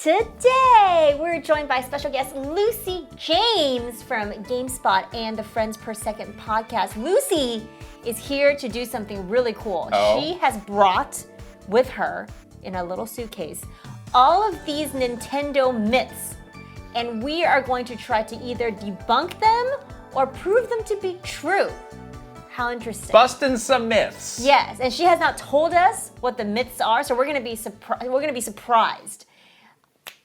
Today, we're joined by special guest Lucy James from GameSpot and the Frends Per Second Podcast. Lucy is here to do something really cool. Oh. She has brought with her, in a little suitcase, all of these Nintendo myths. And we are going to try to either debunk them or prove them to be true. How interesting. Busting some myths. Yes, and she has not told us what the myths are, so we're going to be surprised.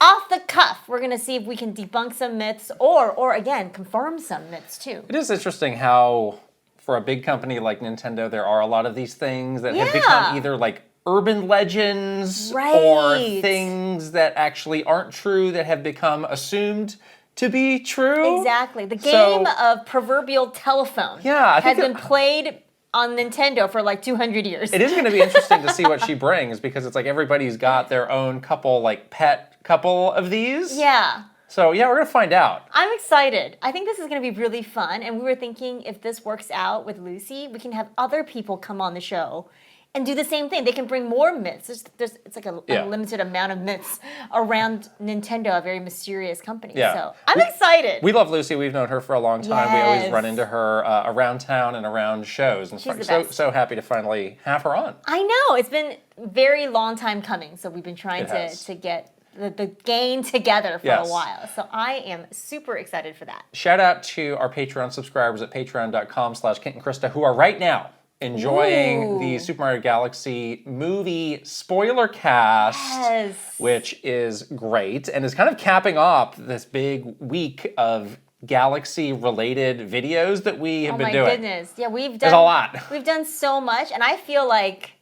Off the cuff, we're going to see if we can debunk some myths or again, confirm some myths too. It is interesting how, for a big company like Nintendo, there are a lot of these things that have become either like urban legends or things that actually aren't true that have become assumed to be true. Exactly. The game of proverbial telephone has been played on Nintendo for like 200 years. It is going to be interesting to see what she brings because it's like everybody's got their own pet couple of these. Yeah. So yeah, we're going to find out. I'm excited. I think this is going to be really fun. And we were thinking if this works out with Lucy, we can have other people come on the show and do the same thing. They can bring more myths. It's like a limited amount of myths around Nintendo, a very mysterious company. Yeah. So I'm excited. We love Lucy. We've known her for a long time. Yes. We always run into her around town and around shows. And She's the best. So happy to finally have her on. I know. It's been a very long time coming. So we've been trying to get the gang together for a while. So I am super excited for that. Shout out to our Patreon subscribers at patreon.com/Kit and Krysta who are right now enjoying the Super Mario Galaxy movie spoiler cast, which is great and is kind of capping off this big week of Galaxy-related videos that we have been doing. Oh my goodness. Yeah, There's a lot. We've done so much, and I feel like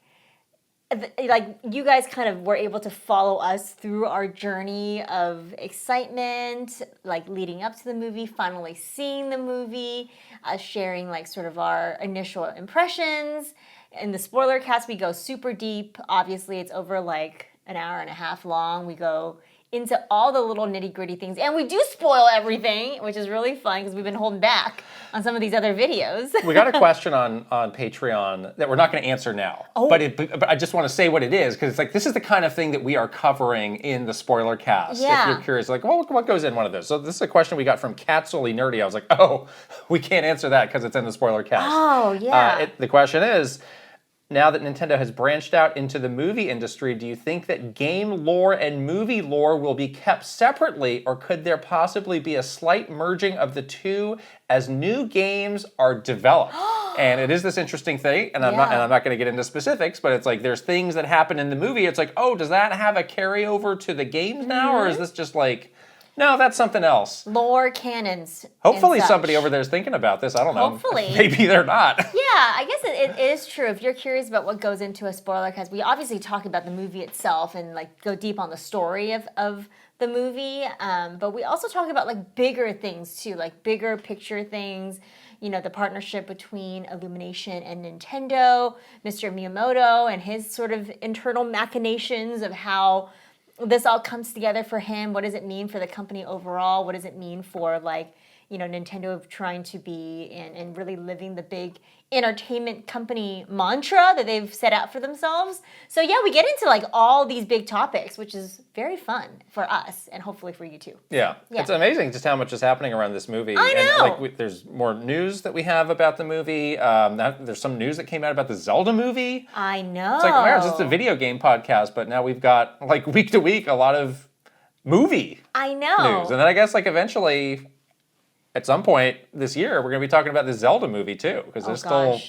you guys kind of were able to follow us through our journey of excitement, like leading up to the movie, finally seeing the movie, sharing like sort of our initial impressions. In the spoiler cast, we go super deep. Obviously, it's over like an hour and a half long. We go into all the little nitty-gritty things. And we do spoil everything, which is really fun because we've been holding back on some of these other videos. We got a question on Patreon that we're not going to answer now. But I just want to say what it is because it's like this is the kind of thing that we are covering in the spoiler cast. Yeah. If you're curious, like, well, what goes in one of those? So this is a question we got from Catsily Nerdy. I was like, oh, we can't answer that because it's in the spoiler cast. Oh, yeah. The question is, now that Nintendo has branched out into the movie industry, do you think that game lore and movie lore will be kept separately, or could there possibly be a slight merging of the two as new games are developed? And it is this interesting thing, and I'm not going to get into specifics, but it's like there's things that happen in the movie. It's like, oh, does that have a carryover to the games now, or is this just like, no, that's something else? Lore canons. Hopefully somebody over there is thinking about this. I don't know. Hopefully. Maybe they're not. Yeah, I guess it is true. If you're curious about what goes into a spoiler cast, we obviously talk about the movie itself and like go deep on the story of the movie. But we also talk about like bigger things too, like bigger picture things. You know, the partnership between Illumination and Nintendo, Mr. Miyamoto and his sort of internal machinations of how this all comes together for him. What does it mean for the company overall? What does it mean for like, you know, Nintendo trying to be and really living the big entertainment company mantra that they've set out for themselves. So yeah, we get into like all these big topics, which is very fun for us and hopefully for you too. Yeah. It's amazing just how much is happening around this movie. I know. And like there's more news that we have about the movie. There's some news that came out about the Zelda movie. I know. It's like, wow, it's just a video game podcast, but now we've got like week to week a lot of movie I know. news. And then I guess like eventually at some point this year, we're going to be talking about the Zelda movie too, because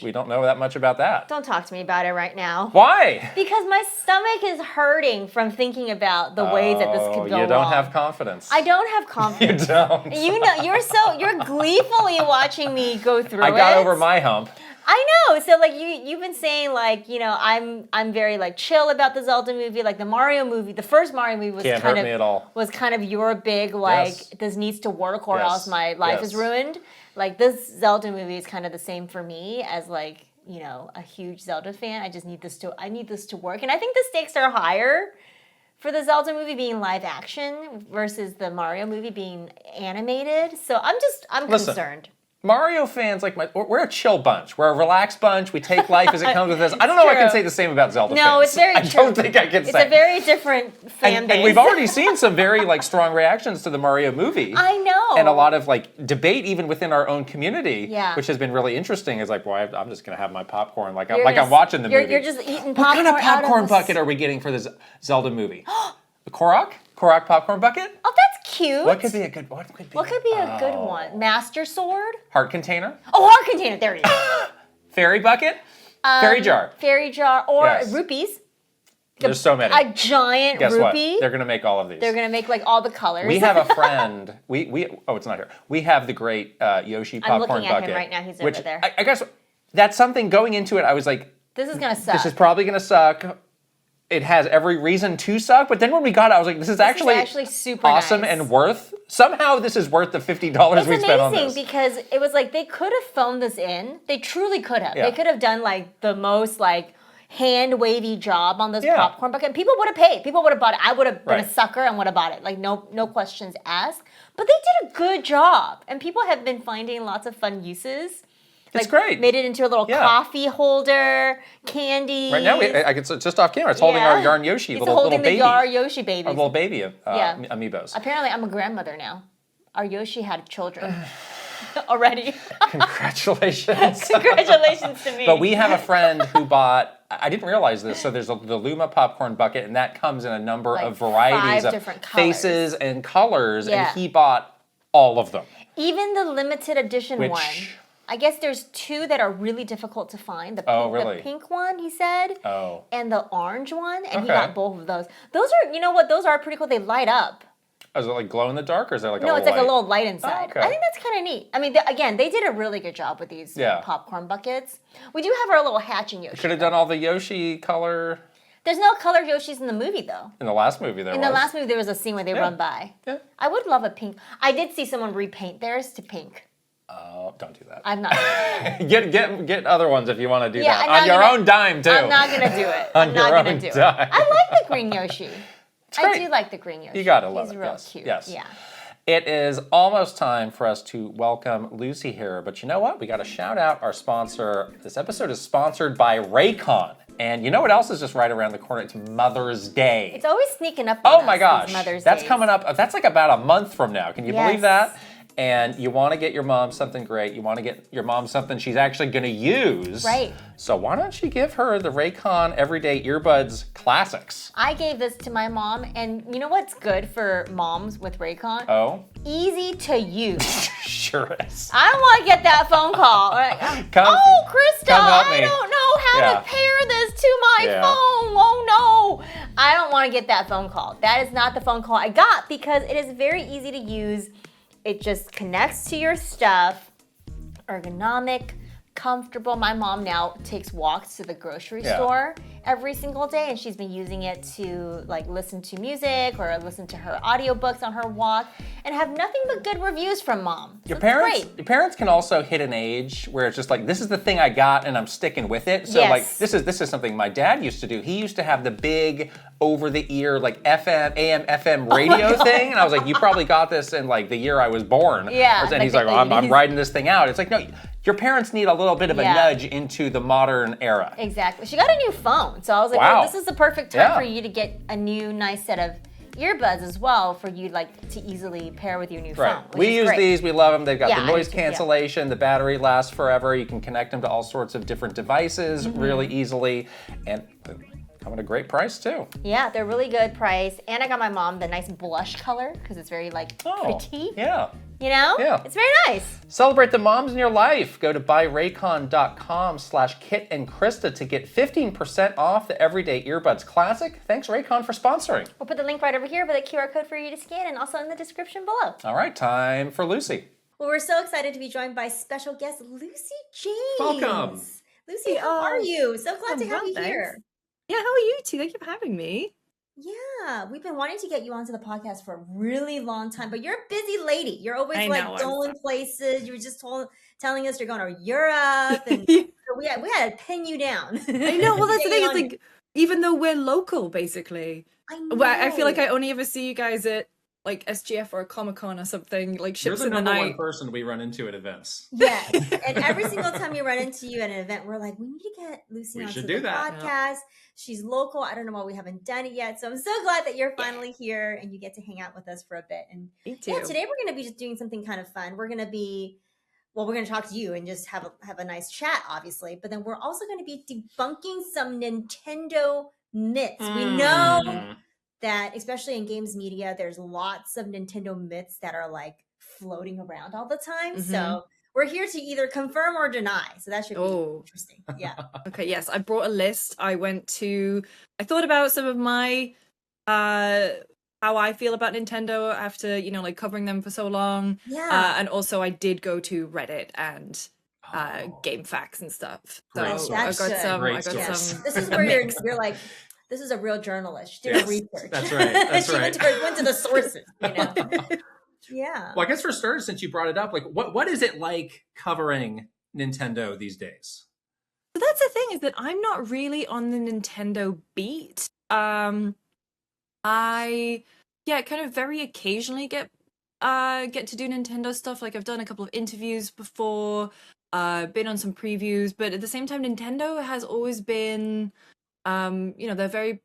we don't know that much about that. Don't talk to me about it right now. Why? Because my stomach is hurting from thinking about the ways that this could go wrong. You don't have confidence. I don't have confidence. You don't. You know, you're gleefully watching me go through it. I got over my hump. I know. So like you've been saying like, you know, I'm very like chill about the Zelda movie, like the Mario movie. The first Mario movie was kind of your big like this needs to work or else my life is ruined. Like this Zelda movie is kind of the same for me as like, you know, a huge Zelda fan. I need this to work. And I think the stakes are higher for the Zelda movie being live action versus the Mario movie being animated. So I'm concerned. Mario fans, like we're a chill bunch. We're a relaxed bunch. We take life as it comes with us. I don't know if I can say the same about Zelda fans. No, it's very true. I don't think I can say. It's a very different fan base. And we've already seen some very like strong reactions to the Mario movie. I know. And a lot of like debate even within our own community, yeah. which has been really interesting. Is like, well, I'm just gonna have my popcorn like I'm watching the movie. You're just eating popcorn. What kind of popcorn bucket are we getting for this Zelda movie? The Korok popcorn bucket? Oh, that's cute. What could be a good one? What could be a good one? Master sword? Heart container? Oh, heart container. There you go. Fairy bucket? Fairy jar. Fairy jar or rupees. There's so many. A giant Guess rupee. What? They're going to make all of these. They're going to make like all the colors. We have a friend. It's not here. We have the great Yoshi popcorn bucket. I'm looking at him right now. He's over there. I guess that's something going into it. I was like, this is going to suck. This is probably going to suck. It has every reason to suck, but then when we got it, I was like, this is actually super awesome nice. And worth. Somehow this is worth the $50 we spent on this. It's amazing because it was like they could have phoned this in. They truly could have. Yeah. They could have done like the most like hand wavy job on this popcorn bucket. People would have paid. People would have bought it. I would have been a sucker and would have bought it. Like no questions asked. But they did a good job, and people have been finding lots of fun uses. It's great. Made it into a little coffee holder, candy. Right now, it's just off camera. It's holding our Yarn Yoshi, it's little holding baby. the Yarn Yoshi baby. Our little baby amiibos. Apparently, I'm a grandmother now. Our Yoshi had children already. Congratulations. Congratulations to me. But we have a friend who bought, I didn't realize this, so there's the Luma popcorn bucket, and that comes in a number of varieties of faces and colors, and he bought all of them. Even the limited edition one. I guess there's two that are really difficult to find. The pink one, he said. Oh. And the orange one, and he got both of those. Those are, you know what, those are pretty cool. They light up. Is it like glow in the dark, or is there like a little light? No, it's like a little light inside. Oh, okay. I think that's kind of neat. I mean, again, they did a really good job with these popcorn buckets. We do have our little hatching Yoshi. Could have done all the Yoshi color. There's no color Yoshis in the movie, though. In the last movie, there was. In the last movie, there was a scene where they run by. Yeah. I would love a pink. I did see someone repaint theirs to pink. Oh, don't do that. I'm not going to get other ones if you want to do that. On your own dime, too. I'm not going to do it. I'm not going to do it. I like the green Yoshi. I do like the green Yoshi. You got to love it. He's real cute. Yes. Yeah. It is almost time for us to welcome Lucy here. But you know what? We got to shout out our sponsor. This episode is sponsored by Raycon. And you know what else is just right around the corner? It's Mother's Day. It's always sneaking up on us. Oh my gosh. Mother's That's Days. coming up. That's like about a month from now. Can you believe that? And you want to get your mom something great. You want to get your mom something she's actually going to use. Right. So why don't you give her the Raycon Everyday Earbuds Classics? I gave this to my mom, and you know what's good for moms with Raycon? Oh? Easy to use. Sure is. I don't want to get that phone call. Like, Krista, I don't know how to pair this to my phone. Oh, no. I don't want to get that phone call. That is not the phone call I got because it is very easy to use. It just connects to your stuff, ergonomic, comfortable. My mom now takes walks to the grocery store every single day, and she's been using it to like listen to music or listen to her audiobooks on her walk and have nothing but good reviews from mom. Your parents can also hit an age where it's just like, this is the thing I got and I'm sticking with it. So like this is something my dad used to do. He used to have the big over the ear like AM FM radio thing, and I was like, you probably got this in like the year I was born. Yeah. And he's like, well, I'm riding this thing out. It's like, no, your parents need a little bit of a nudge into the modern era. Exactly. She got a new phone, so I was like, well, this is the perfect time for you to get a new nice set of earbuds as well for you like to easily pair with your new phone. We use these, we love them. They've got the noise cancellation, the battery lasts forever. You can connect them to all sorts of different devices really easily, and come at a great price too. Yeah, they're really good price. And I got my mom the nice blush color because it's very like pretty. Yeah. You know? Yeah. It's very nice. Celebrate the moms in your life. Go to buyraycon.com/KitandKrysta to get 15% off the Everyday Earbuds Classic. Thanks, Raycon, for sponsoring. We'll put the link right over here with a QR code for you to scan and also in the description below. All right, time for Lucy. Well, we're so excited to be joined by special guest Lucy James. Welcome. Lucy, how are you? So glad to have you here. Yeah, how are you two? Thank you for having me. Yeah, we've been wanting to get you onto the podcast for a really long time, but you're a busy lady. You're always going places. You were just telling us you're going to Europe, and so we had to pin you down. I know. Well, that's the thing. It's like, even though we're local, basically, I feel like I only ever see you guys at like SGF or a Comic-Con or something, like You're ships the in the number one night. person we run into at events. Yes. And every single time we run into you at an event, we're like, we need to get Lucy We onto should the do that. podcast. She's local. I don't know why we haven't done it yet. So I'm so glad that you're finally here and you get to hang out with us for a bit. And Me too. yeah, today we're going to be just doing something kind of fun. We're going to be, well, we're going to talk to you and just have a nice chat, obviously. But then we're also going to be debunking some Nintendo myths. We know that, especially in games media, there's lots of Nintendo myths that are like floating around all the time. So we're here to either confirm or deny. So that should be interesting. Yeah. Okay, yes, I brought a list. I thought about some of my how I feel about Nintendo after, like covering them for so long. Yeah. And also I did go to Reddit and Game Facts and stuff. So Great I source. got some Great I got source. some This is where you're like, this is a real journalist. She did Yes, her research. that's right, that's she right. went to the sources, Yeah. Well, I guess for starters, since you brought it up, like what is it like covering Nintendo these days? So that's the thing, is that I'm not really on the Nintendo beat. I kind of very occasionally get to do Nintendo stuff. Like I've done a couple of interviews before, been on some previews, but at the same time Nintendo has always been they're very,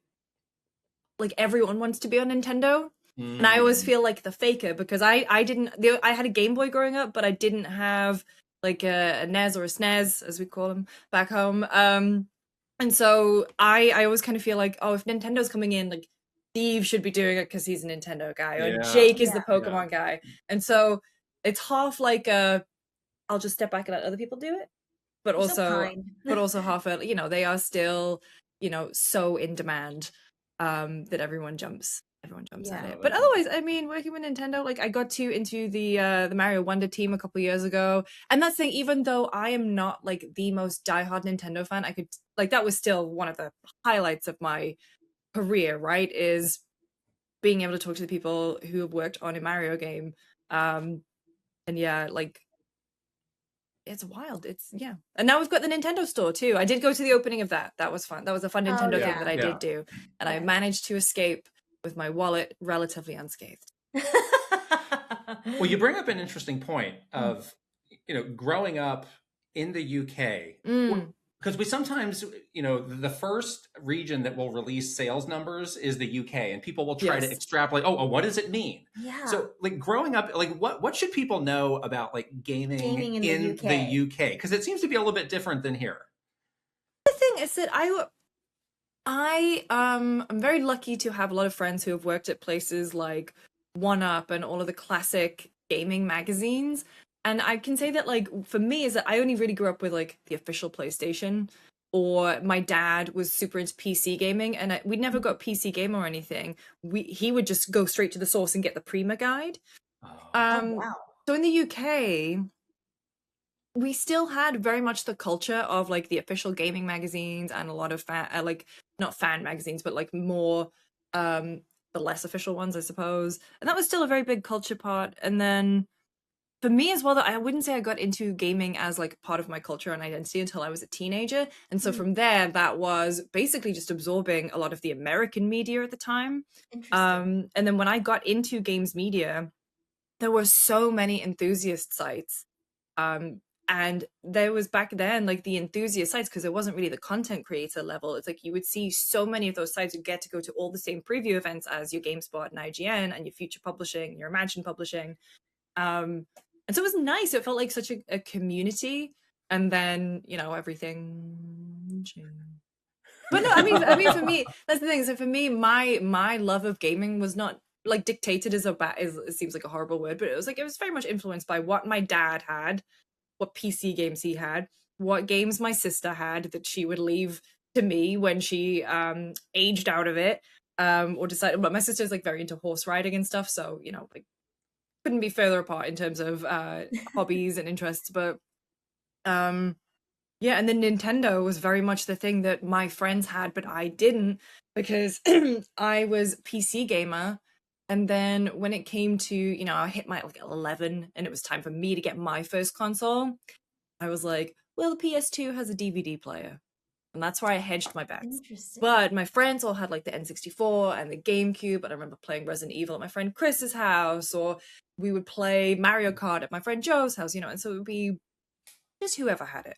like, everyone wants to be on Nintendo. And I always feel like the faker, because I had a Game Boy growing up, but I didn't have like a NES or a SNES, as we call them back home. And so I always kind of feel like, oh, if Nintendo's coming in, like Steve should be doing it because he's a Nintendo guy, or Jake is the Pokemon guy. And so it's half like I'll just step back and let other people do it, but You're so also kind. but also half a, they are still so in demand that everyone jumps at it. But otherwise, I mean, working with Nintendo, like I got into the Mario Wonder team a couple years ago, and that's the thing, even though I am not like the most diehard Nintendo fan, I could, like, that was still one of the highlights of my career, right, is being able to talk to the people who have worked on a Mario game. And yeah, like, it's wild. And now we've got the Nintendo store too. I did go to the opening of that. That was fun. That was a fun Nintendo thing that I did do, and I managed to escape with my wallet relatively unscathed. Well, you bring up an interesting point of growing up in the UK, because we sometimes, the first region that will release sales numbers is the UK, and people will try to extrapolate, oh, what does it mean? Yeah. So, like, growing up, like, what should people know about, like, gaming in the UK? Because it seems to be a little bit different than here. The thing is that I'm very lucky to have a lot of friends who have worked at places like 1UP and all of the classic gaming magazines. And I can say that, like, for me, is that I only really grew up with, like, the official PlayStation, or my dad was super into PC gaming, and we never got PC Game or anything. He would just go straight to the source and get the Prima guide. Wow. So in the UK, we still had very much the culture of, like, the official gaming magazines and a lot of not fan magazines, but like more the less official ones, I suppose. And that was still a very big culture part. And then for me as well, that I wouldn't say I got into gaming as like part of my culture and identity until I was a teenager. And so from there, that was basically just absorbing a lot of the American media at the time. Interesting. And then when I got into games media, there were so many enthusiast sites. And there was back then, like, the enthusiast sites, because it wasn't really the content creator level. It's like you would see so many of those sites would get to go to all the same preview events as your GameSpot and IGN and your Future Publishing and your Imagine Publishing. And so it was nice. It felt like such a community. And then, everything changed. But no, I mean, for me, that's the thing. So for me, my love of gaming was not, like, dictated it seems like a horrible word, but it was very much influenced by what my dad had, what PC games he had, what games my sister had that she would leave to me when she aged out of it, or decided. But my sister's, like, very into horse riding and stuff, so like, couldn't be further apart in terms of hobbies and interests. But and then Nintendo was very much the thing that my friends had, but I didn't, because I was PC gamer. And then when it came to, I hit my, like, 11 and it was time for me to get my first console, I was like, well, the PS2 has a DVD player. And that's where I hedged my bets. Interesting. But my friends all had like the N64 and the GameCube, and I remember playing Resident Evil at my friend Chris's house, or we would play Mario Kart at my friend Joe's house, and so it would be just whoever had it.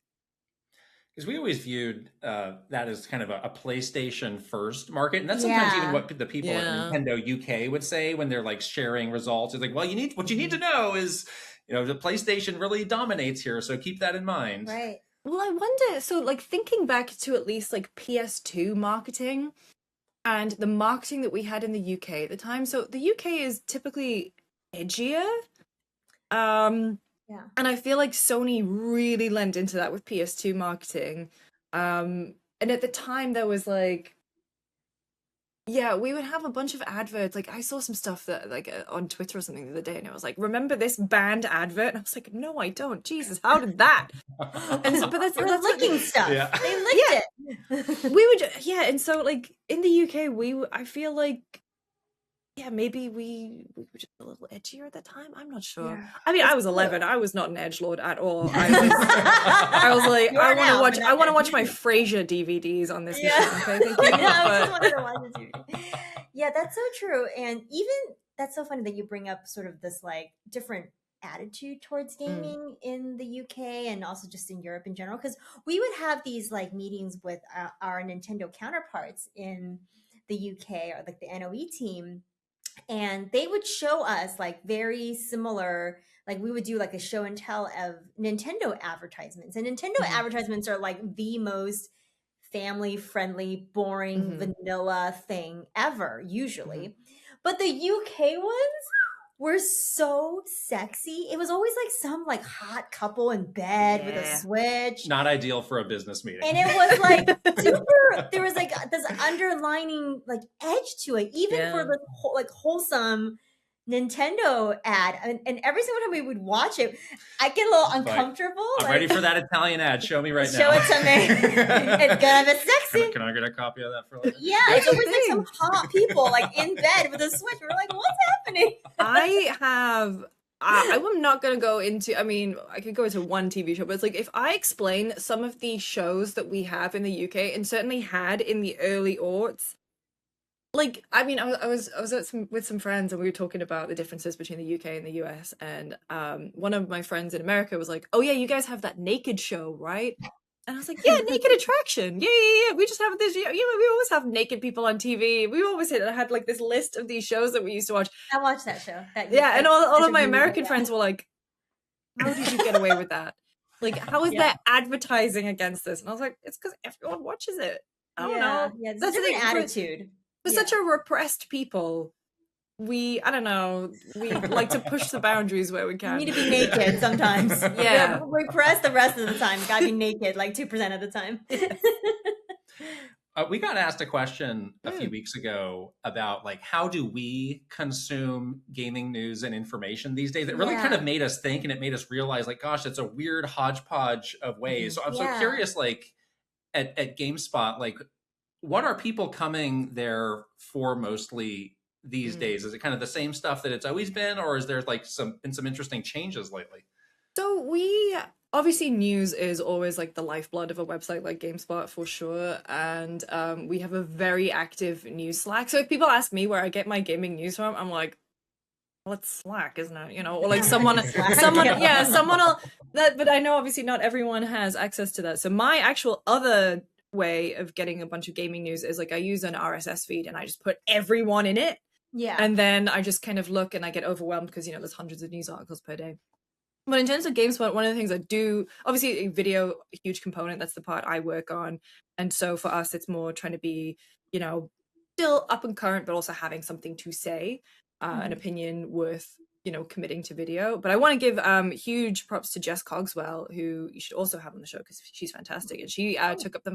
Because we always viewed that as kind of a PlayStation first market, and that's sometimes even what the people at Nintendo UK would say when they're like sharing results. It's like, well, what you need to know is, the PlayStation really dominates here, so keep that in mind. Right. Well, I wonder, so like thinking back to at least like PS2 marketing and the marketing that we had in the UK at the time. So the UK is typically edgier. Yeah. And I feel like Sony really lent into that with PS2 marketing. And at the time there was like, we would have a bunch of adverts. Like I saw some stuff that like on Twitter or something the other day, and it was like, remember this band advert? And I was like, no, I don't. Jesus, how did that? And so, but that's licking stuff. Yeah. They licked it. We would, and so like in the UK, I feel like, maybe we were just a little edgier at the time. I'm not sure. Yeah. I mean, I was 11. I was not an edgelord at all. I was like, I want to watch my Frasier DVDs on this machine. Okay, thank you. I just wanted to watch the TV. Yeah, that's so true. And even that's so funny that you bring up sort of this like different attitude towards gaming in the UK and also just in Europe in general, because we would have these like meetings with our Nintendo counterparts in the UK, or like the NOE team. And they would show us like very similar, like we would do like a show and tell of Nintendo advertisements. And Nintendo advertisements are like the most family friendly, boring, vanilla thing ever, usually. But the UK ones were so sexy. It was always like some like hot couple in bed with a Switch. Not ideal for a business meeting. And it was like super, there was like this underlining like edge to it, even for the like wholesome Nintendo ad. And every single time we would watch it, I get a little uncomfortable. I'm ready for that Italian ad. Show me right now. Show it to me. It's gonna be sexy. Can I get a copy of that for later? Yeah, it's always like some hot people like in bed with a Switch. We're like, what's happening? I'm not going to go into, I mean, I could go into one TV show, but it's like, if I explain some of the shows that we have in the UK and certainly had in the early aughts, like, I mean, I was with some friends, and we were talking about the differences between the UK and the US, and one of my friends in America was like, oh yeah, you guys have that naked show, right? And I was like, yeah, Naked Attraction. Yeah. We just have this, we always have naked people on TV. We always had like this list of these shows that we used to watch. I watched that show. And all of my American friends were like, how did you get away with that? Like, how is there advertising against this? And I was like, it's because everyone watches it. I don't know. Yeah, it's a different attitude. For such a repressed people, I don't know, we like to push the boundaries where we can. You need to be naked sometimes. Yeah. Repress the rest of the time. You gotta be naked like 2% of the time. We got asked a question a few weeks ago about like, how do we consume gaming news and information these days? It really kind of made us think, and it made us realize like, gosh, it's a weird hodgepodge of ways. So I'm so curious, like at GameSpot, like what are people coming there for mostly these days? Is it kind of the same stuff that it's always been, or is there like some interesting changes lately? So we obviously, news is always like the lifeblood of a website like GameSpot for sure, and we have a very active news Slack. So if people ask me where I get my gaming news from, I'm like, well, it's Slack, isn't it? Or like someone will that. But I know obviously not everyone has access to that. So my actual other way of getting a bunch of gaming news is like I use an RSS feed and I just put everyone in it. Yeah. And then I just kind of look and I get overwhelmed because, there's hundreds of news articles per day. But in terms of GameSpot, one of the things I do, obviously video, a huge component, that's the part I work on. And so for us, it's more trying to be, still up and current, but also having something to say, an opinion worth, committing to video. But I want to give huge props to Jess Cogswell, who you should also have on the show because she's fantastic. And she took up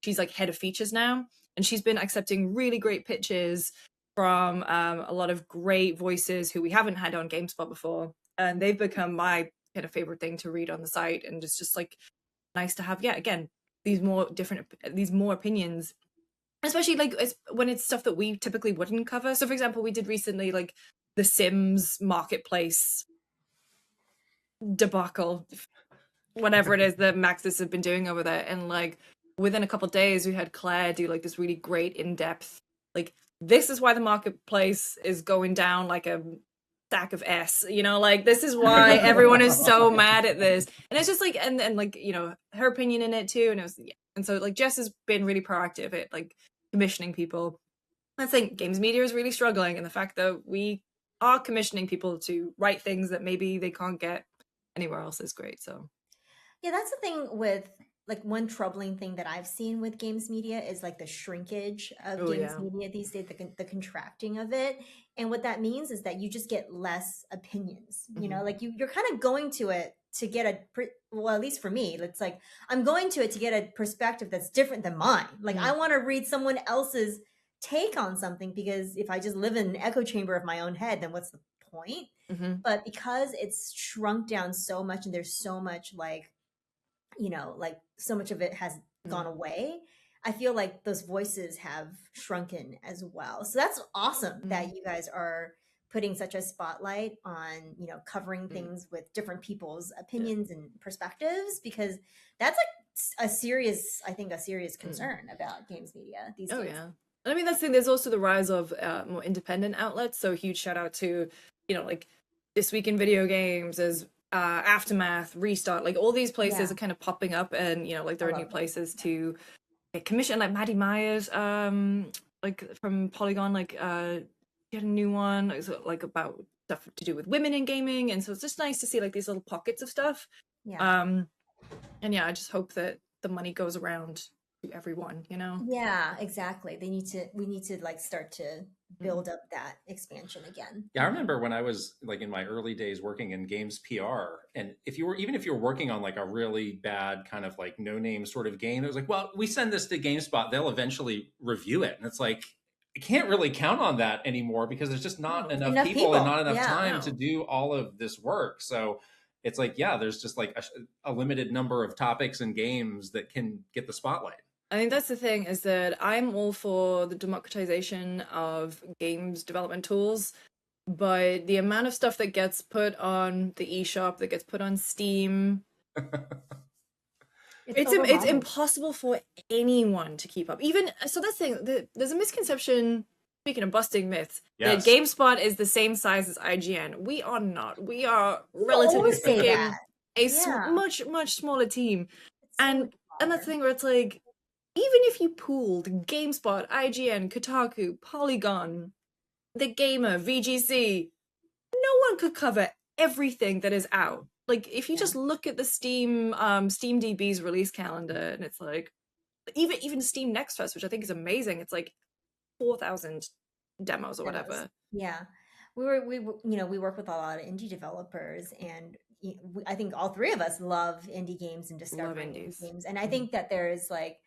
she's like head of features now. And she's been accepting really great pitches from a lot of great voices who we haven't had on GameSpot before. And they've become my kind of favorite thing to read on the site. And it's just like nice to have, again, these more opinions, especially like when it's stuff that we typically wouldn't cover. So for example, we did recently like the Sims marketplace debacle, whatever it is that Maxis have been doing over there. And like, within a couple of days, we had Claire do like this really great in-depth, like, this is why the marketplace is going down like a stack of S, you know, like, this is why everyone is so mad at this. And it's just like, and like, you know, her opinion in it too. And it was, yeah. And so like Jess has been really proactive at like commissioning people. I think games media is really struggling, and the fact that we are commissioning people to write things that maybe they can't get anywhere else is great. So yeah, that's the thing with like one troubling thing that I've seen with games media is like the shrinkage of games media these days, the contracting of it. And what that means is that you just get less opinions, you know, like you're kind of going to it to get well, at least for me, it's like, I'm going to it to get a perspective that's different than mine. Like I want to read someone else's take on something, because if I just live in an echo chamber of my own head, then what's the point? But because it's shrunk down so much and there's so much like, you know, like so much of it has gone away, I feel like those voices have shrunken as well. So that's awesome that you guys are putting such a spotlight on, you know, covering things with different people's opinions and perspectives, because that's like a serious concern about games media these days. Oh yeah. I mean, that's the thing. There's also the rise of more independent outlets. So huge shout out to, you know, like This Week in Video Games, as Aftermath, Restart, like all these places are kind of popping up, and you know, like there are new places to commission, like Maddie Myers, like from Polygon, like get a new one, like about stuff to do with women in gaming, and so it's just nice to see like these little pockets of stuff. And yeah, I just hope that the money goes around to everyone, you know. Yeah, exactly. We need to like start to build up that expansion again. Yeah, I remember when I was like in my early days working in games PR, and if you were working on like a really bad kind of like no name sort of game, it was like, well, we send this to GameSpot, they'll eventually review it, and it's like, you can't really count on that anymore, because there's just not enough people and not enough time to do all of this work. So it's like, yeah, there's just like a limited number of topics and games that can get the spotlight. I think that's the thing, is that I'm all for the democratization of games development tools, but the amount of stuff that gets put on the eShop, that gets put on Steam, it's impossible for anyone to keep up. Even so, that's the thing. There's a misconception. Speaking of busting myths, that GameSpot is the same size as IGN. We are not. We are relatively speaking a much smaller team, and that's the thing where it's like, even if you pooled GameSpot, IGN, Kotaku, Polygon, The Gamer, VGC, no one could cover everything that is out. Like, if you just look at the SteamDB's release calendar, and it's like, even Steam Next Fest, which I think is amazing, it's like 4,000 demos or whatever. Yeah, we work with a lot of indie developers, and I think all three of us love indie games and discovering indie games, and I think that there is like,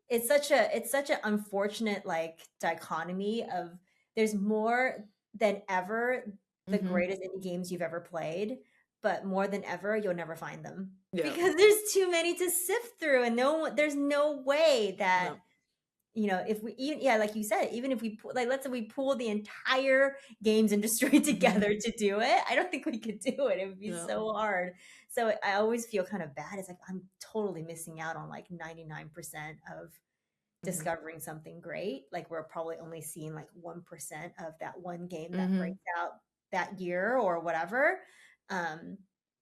it's such an unfortunate like dichotomy of, there's more than ever the greatest indie games you've ever played, but more than ever you'll never find them because there's too many to sift through, and there's no way that you know, if we like you said, even if we let's say we pool the entire games industry together to do it, I don't think we could do it. It would be so hard. So I always feel kind of bad. It's like, I'm totally missing out on like 99% of discovering something great. Like, we're probably only seeing like 1% of that one game that breaks out that year or whatever.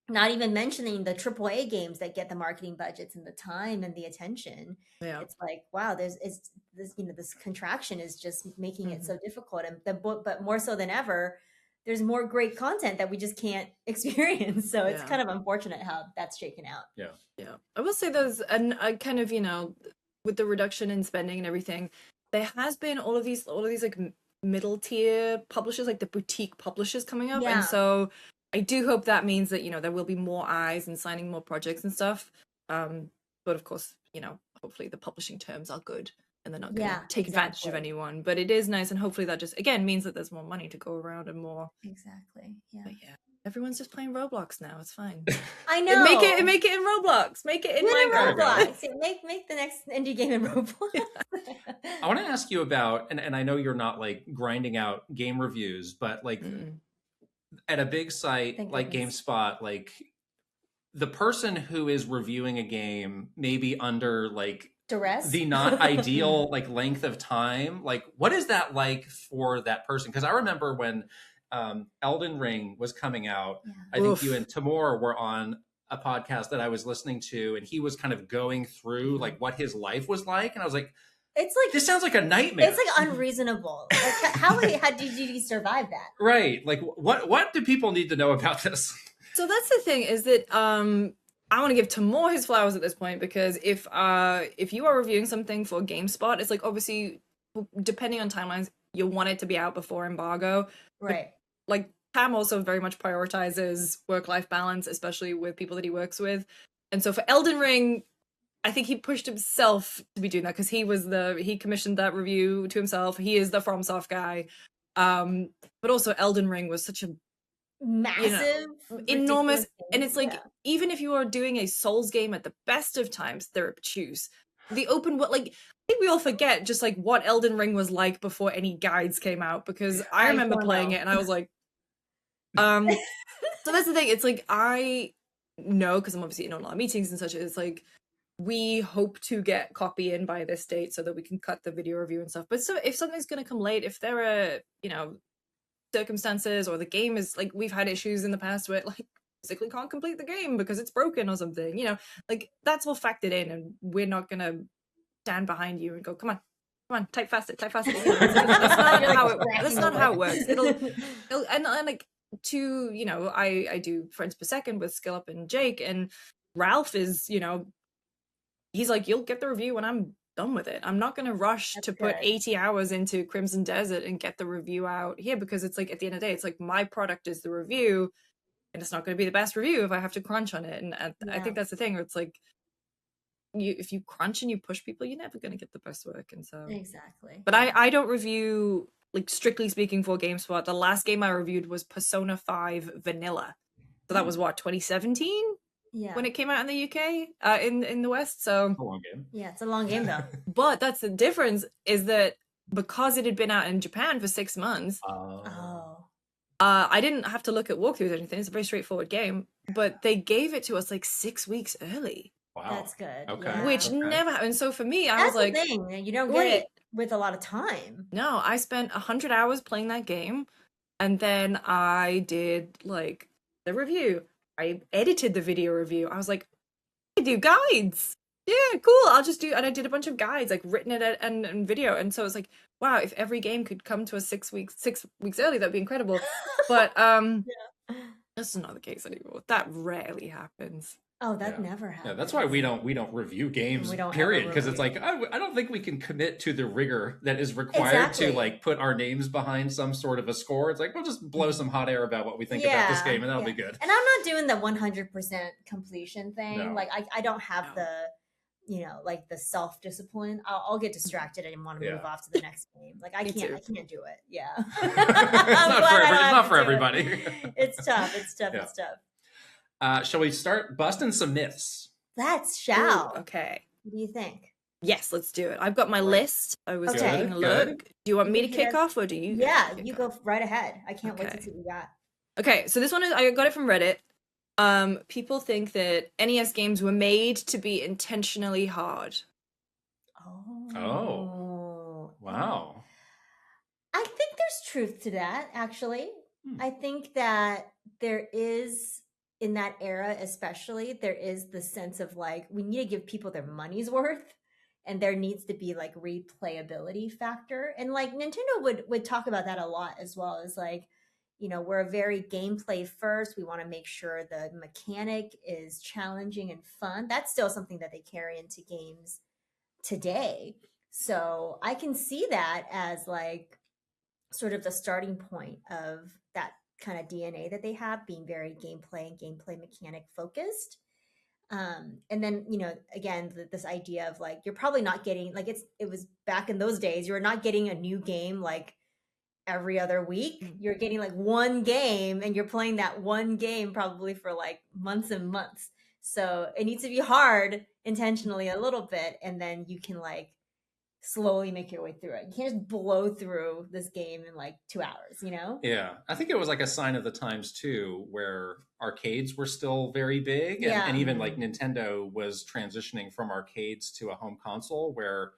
Not even mentioning the AAA games that get the marketing budgets and the time and the attention. It's like, wow, this contraction is just making it so difficult. And but more so than ever, there's more great content that we just can't experience. So it's kind of unfortunate how that's shaken out. Yeah. I will say there's a kind of, you know, with the reduction in spending and everything, there has been all of these like middle tier publishers, like the boutique publishers coming up. And so I do hope that means that, you know, there will be more eyes and signing more projects and stuff. But of course, you know, hopefully the publishing terms are good and they're not going to take advantage of anyone. But it is nice, and hopefully that just, again, means that there's more money to go around and more. Exactly. Yeah. But yeah, everyone's just playing Roblox now. It's fine. I know. Make it in Roblox. Make it in Minecraft. Make the next indie game in Roblox. I want to ask you about, and I know you're not like grinding out game reviews, but like at a big site like GameSpot, like the person who is reviewing a game maybe under like Duress? the not ideal like length of time. Like, what is that like for that person? Because I remember when Elden Ring was coming out, I think you and Timur were on a podcast that I was listening to, and he was kind of going through like what his life was like, and I was like, it's like this sounds like a nightmare. It's like unreasonable. Like, how did you survive that? Right. Like, what do people need to know about this? So that's the thing, is that I want to give Timur his flowers at this point, because if you are reviewing something for GameSpot, it's like, obviously, depending on timelines, you want it to be out before embargo. Right. But, like, Tam also very much prioritizes work-life balance, especially with people that he works with. And so for Elden Ring, I think he pushed himself to be doing that, because he commissioned that review to himself. He is the FromSoft guy. But also Elden Ring was such a massive, enormous, and it's like, even if you are doing a Souls game at the best of times, they're obtuse. The open world, like, I think we all forget just like what Elden Ring was like before any guides came out, because I remember playing it and I was like, so that's the thing. It's like, I know, because I'm obviously in a lot of meetings and such, it's like, we hope to get copy in by this date so that we can cut the video review and stuff. But so if something's going to come late, if there are, circumstances, or the game is like, we've had issues in the past where like basically can't complete the game because it's broken or something, like, that's all factored in, and we're not going to stand behind you and go, come on, type faster. That's not how it works. It'll and like, to I do Frends Per Second with Skill Up and Jake, and Ralph is he's like, you'll get the review when I'm done with it. I'm not going to rush to put 80 hours into Crimson Desert and get the review out here, because it's like, at the end of the day, it's like, my product is the review, and it's not going to be the best review if I have to crunch on it. And I think that's the thing, where it's like, if you crunch and you push people, you're never going to get the best work. And so exactly. But I don't review, like, strictly speaking, for GameSpot. The last game I reviewed was Persona 5 Vanilla. So that was what, 2017? Yeah. When it came out in the UK, in the West. So it's a long game. Yeah, it's a long game though. But that's the difference, is that because it had been out in Japan for 6 months, I didn't have to look at walkthroughs or anything. It's a very straightforward game, but they gave it to us like 6 weeks early. Wow, that's good. Okay, yeah. Which never happened. So for me, I was like, the thing. You don't get it with a lot of time. No, I spent 100 hours playing that game, and then I did like the review. I edited the video review. I was like, I do guides. Yeah, cool. I'll just do, and I did a bunch of guides, like written it and video. And so it's like, wow, if every game could come to us 6 weeks early, that'd be incredible. But that's not the case anymore. That rarely happens. Oh, that never happens. Yeah, that's why we don't review games, period. Because it's like, I don't think we can commit to the rigor that is required to like put our names behind some sort of a score. It's like, we'll just blow some hot air about what we think about this game, and that'll be good. And I'm not doing the 100% completion thing. No. Like, I don't have the, like the self-discipline. I'll get distracted and want to move off to the next game. Like, I can't do it. Yeah. It's not for everybody. It's tough. It's tough. Shall we start busting some myths? Shall. Ooh, okay. What do you think? Yes, let's do it. I've got my list. I was taking a look. Do you want me to kick off, or do you? Yeah, you go right ahead. I can't wait to see what we got. Okay, so this one I got it from Reddit. People think that NES games were made to be intentionally hard. Oh. Wow. I think there's truth to that, actually. I think that there is, in that era especially, there is the sense of like, we need to give people their money's worth, and there needs to be like replayability factor. And like Nintendo would talk about that a lot, as well as like, we're a very gameplay first. We want to make sure the mechanic is challenging and fun. That's still something that they carry into games today. So I can see that as like sort of the starting point of that kind of DNA that they have, being very gameplay and gameplay mechanic focused. And then, again, this idea of like, you're probably not getting, like, it was back in those days, you were not getting a new game like every other week. You're getting like one game, and you're playing that one game probably for like months and months. So it needs to be hard intentionally a little bit, and then you can like slowly make your way through it. You can't just blow through this game in like 2 hours, you know? Yeah, I think it was like a sign of the times too, where arcades were still very big, and even like Nintendo was transitioning from arcades to a home console, where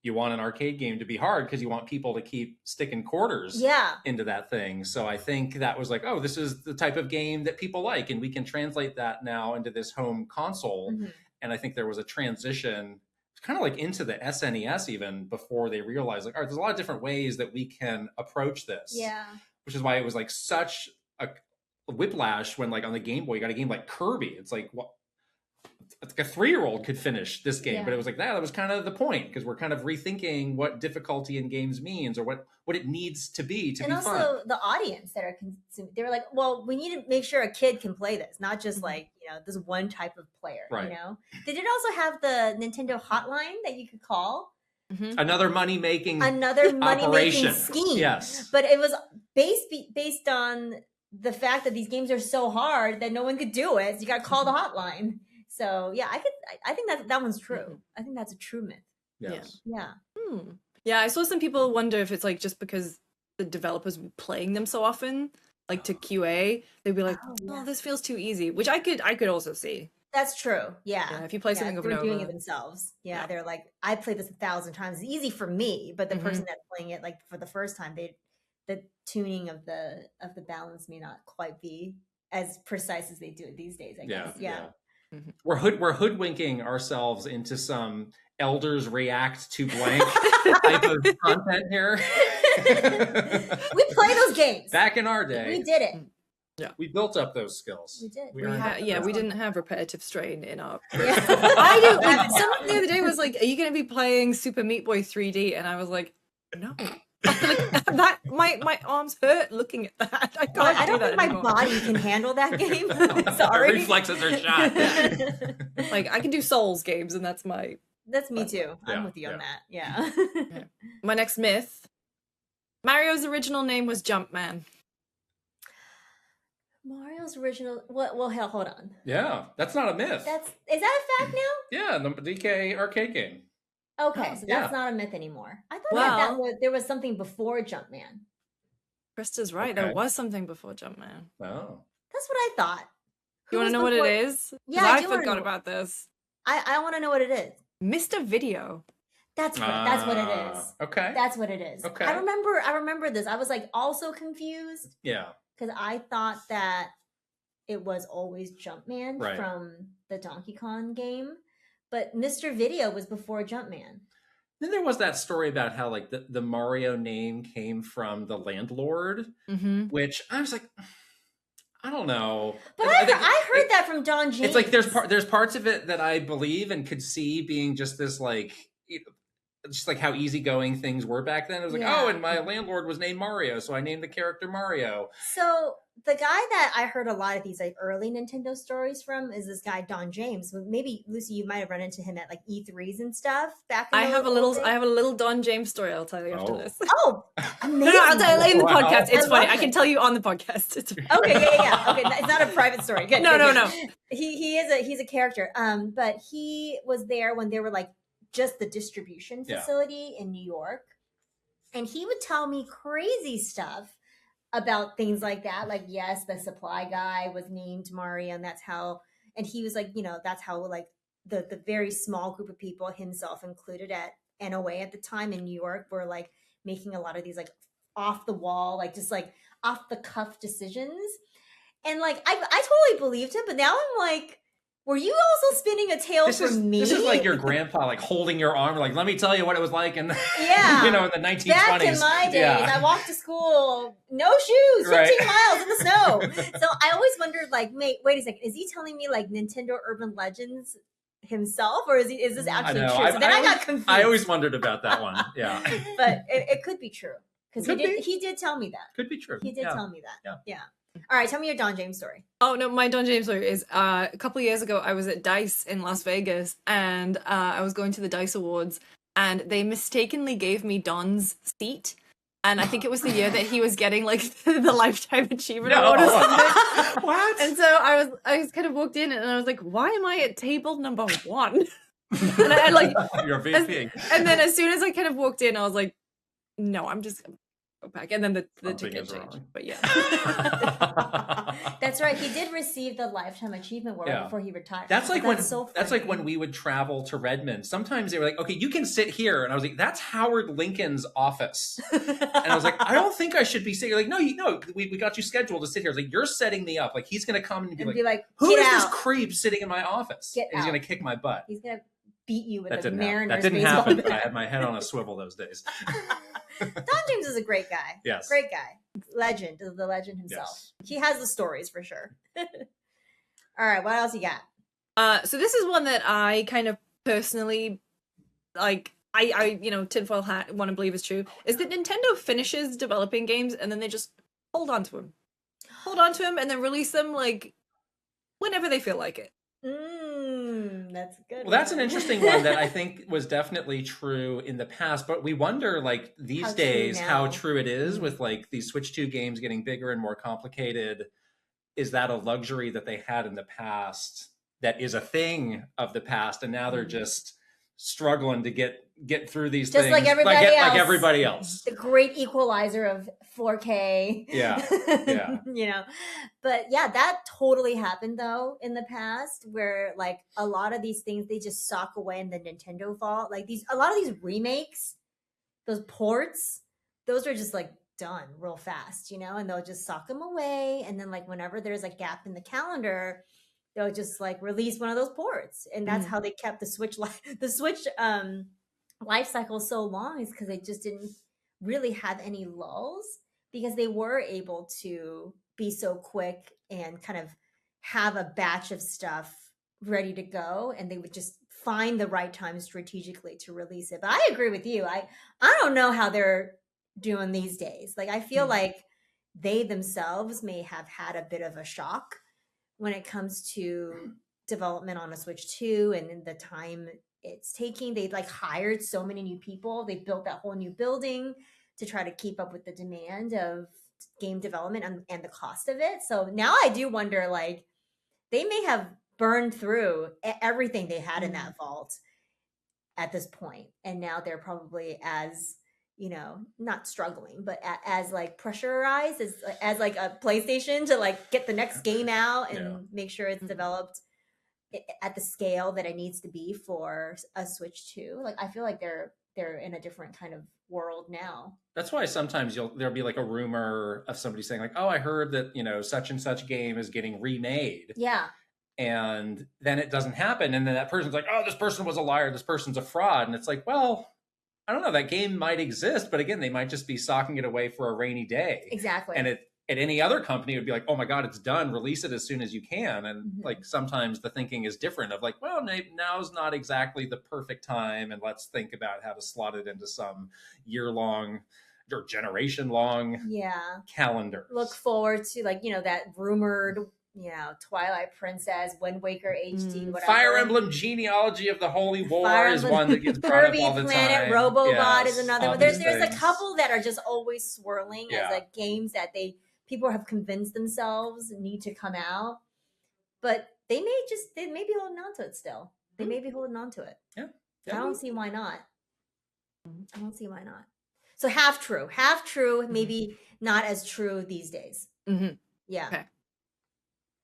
you want an arcade game to be hard because you want people to keep sticking quarters into that thing. So I think that was like, oh, this is the type of game that people like, and we can translate that now into this home console. And I think there was a transition kind of like into the SNES even before they realized like, all right, there's a lot of different ways that we can approach this. Yeah. Which is why it was like such a whiplash when like on the Game Boy, you got a game like Kirby. It's like, what? It's like a 3-year-old could finish this game, but it was like that was kind of the point, because we're kind of rethinking what difficulty in games means, or what it needs to be fun. And also the audience that are consuming, they were like, well, we need to make sure a kid can play this, not just like, you know, this one type of player, you know? They did also have the Nintendo hotline that you could call. Another money-making scheme. Yes. But it was based on the fact that these games are so hard that no one could do it. So you got to call the hotline. So yeah, I think that one's true. I think that's a true myth. Yes. Yeah. Yeah, I saw some people wonder if it's like just because the developers were playing them so often, like to QA, they'd be like, "Oh, this feels too easy," which I could also see. That's true. Yeah. If you play something over and over, they're doing it themselves. Yeah, they're like, I played this 1,000 times. It's easy for me, but the person that's playing it like for the first time, the tuning of the balance may not quite be as precise as they do it these days, I guess. Yeah. We're hoodwinking ourselves into some elders react to blank type of content here. We play those games. Back in our day. We did it. Yeah. We built up those skills. We did. We didn't have repetitive strain in our... I do. Someone the other day was like, are you going to be playing Super Meat Boy 3D? And I was like, no. That my arms hurt looking at that. I can't I don't think my body can handle that game. Sorry. The reflexes are shot. Like I can do Souls games, and that's my. That's me too. I'm with you on that. Yeah. My next myth: Mario's original name was Jumpman. Mario's original. Well, hell, hold on. Yeah, that's not a myth. Is that a fact now? Yeah, the DK arcade game. Okay, so that's not a myth anymore. I thought there was something before Jumpman. Krista's right. There was something before Jumpman. Oh. That's what I thought. You want to know what it is? Yeah, I forgot about this. I want to know what it is. Mr. Video. That's what it is. Okay. That's what it is. Okay. I remember this. I was like also confused. Yeah. Because I thought that it was always Jumpman from the Donkey Kong game. But Mr. Video was before Jumpman. Then there was that story about how like the Mario name came from the landlord, which I was like, I don't know. But I heard that from Don James. It's like there's parts of it that I believe and could see being just this like, just like how easygoing things were back then. It was like, oh, and my landlord was named Mario, so I named the character Mario. So the guy that I heard a lot of these like early Nintendo stories from is this guy Don James. Maybe Lucy, you might have run into him at like E3s and stuff back. I have a little Don James story. I'll tell you after this. Oh, amazing! No, I'll tell you in the podcast. It's funny. I can tell you on the podcast. Okay, yeah. Okay, it's not a private story. Good. No. He's a character. But he was there when they were like just the distribution facility in New York, and he would tell me crazy stuff about things like that. Like, yes, the supply guy was named Mario, and he was like, that's how like the very small group of people, himself included at NOA at the time in New York, were like making a lot of these like off the wall, like just like off the cuff decisions. And like, I totally believed him, but now I'm like, were you also spinning a tale for me? This is like your grandpa, like holding your arm, like, let me tell you what it was like in the, in the 1920s. Back in my days, I walked to school, no shoes, 15 miles in the snow. So I always wondered, like, wait a second, is he telling me like Nintendo Urban Legends himself, or is this actually true? So then I got confused. I always wondered about that one. Yeah, but it could be true because he did tell me that. Could be true. He did tell me that. Yeah. All right, tell me your Don James story. Oh, no, my Don James story is a couple of years ago, I was at DICE in Las Vegas, and I was going to the DICE Awards, and they mistakenly gave me Don's seat. And I think it was the year that he was getting like the Lifetime Achievement Award or something. What? And so I was kind of walked in, and I was like, why am I at table number 1? And I like, You're vaping. and then as soon as I kind of walked in, I was like, no, I'm just gonna go back. And then the ticket changed. Wrong. But yeah. That's right. He did receive the Lifetime Achievement Award before he retired. That's like when so that's like when we would travel to Redmond. Sometimes they were like, "Okay, you can sit here," and I was like, "That's Howard Lincoln's office." And I was like, "I don't think I should be sitting." Like, no, we got you scheduled to sit here. I was like, "You're setting me up." Like, he's gonna come and be like, "Who is this creep sitting in my office?" And he's gonna kick my butt. He's gonna beat you with That a didn't happen. Mariners That didn't baseball happen. I bat. had my head on a swivel those days. Don James is a great guy. Yes. Great guy. Legend. The legend himself. Yes. He has the stories for sure. All right. What else you got? So this is one that I kind of personally, like, I tinfoil hat, want to believe is true, is that Nintendo finishes developing games and then they just hold on to them. Hold on to them and then release them, like, whenever they feel like it. That's a good. Well, that's an interesting one that I think was definitely true in the past, but we wonder, like, these days how true it is with, like, these Switch 2 games getting bigger and more complicated. Is that a luxury that they had in the past that is a thing of the past, and now they're just struggling to get through these things like everybody else. like everybody else. The great equalizer of 4K. Yeah. But yeah, that totally happened though in the past, where like a lot of these things they just sock away in the Nintendo vault. Like a lot of these remakes, those ports, those are just like done real fast, and they'll just sock them away. And then like whenever there's a gap in the calendar, they'll just like release one of those ports, and that's how they kept the Switch life cycle so long, is because they just didn't really have any lulls, because they were able to be so quick and kind of have a batch of stuff ready to go, and they would just find the right time strategically to release it. But I agree with you. I don't know how they're doing these days. Like I feel like they themselves may have had a bit of a shock when it comes to development on a Switch 2 and in the time it's taking. They like hired so many new people. They built that whole new building to try to keep up with the demand of game development and the cost of it. So now I do wonder, like, they may have burned through everything they had in that vault at this point. And now they're probably as, not struggling, but as like pressurized as like a PlayStation to like get the next game out and make sure it's developed at the scale that it needs to be for a Switch 2. Like, I feel like they're in a different kind of world now. That's why sometimes there'll be like a rumor of somebody saying like, "Oh, I heard that, such and such game is getting remade." Yeah. And then it doesn't happen. And then that person's like, "Oh, this person was a liar. This person's a fraud." And it's like, well, I don't know, that game might exist, but again, they might just be socking it away for a rainy day. Exactly. And at any other company, it would be like, "Oh my God, it's done. Release it as soon as you can." And like sometimes the thinking is different of like, well, now's not exactly the perfect time. And let's think about how to slot it into some year-long or generation-long calendar. Look forward to like, that rumored, Twilight Princess, Wind Waker HD, whatever. Fire Emblem Genealogy of the Holy War is one that gets brought up all the Planet time. Robobot is another one. There's a things. couple that are just always swirling as like games that people have convinced themselves need to come out, but they may be holding on to it still. They may be holding on to it. Yeah. I don't see why not. So half true, maybe not as true these days. Yeah. Okay.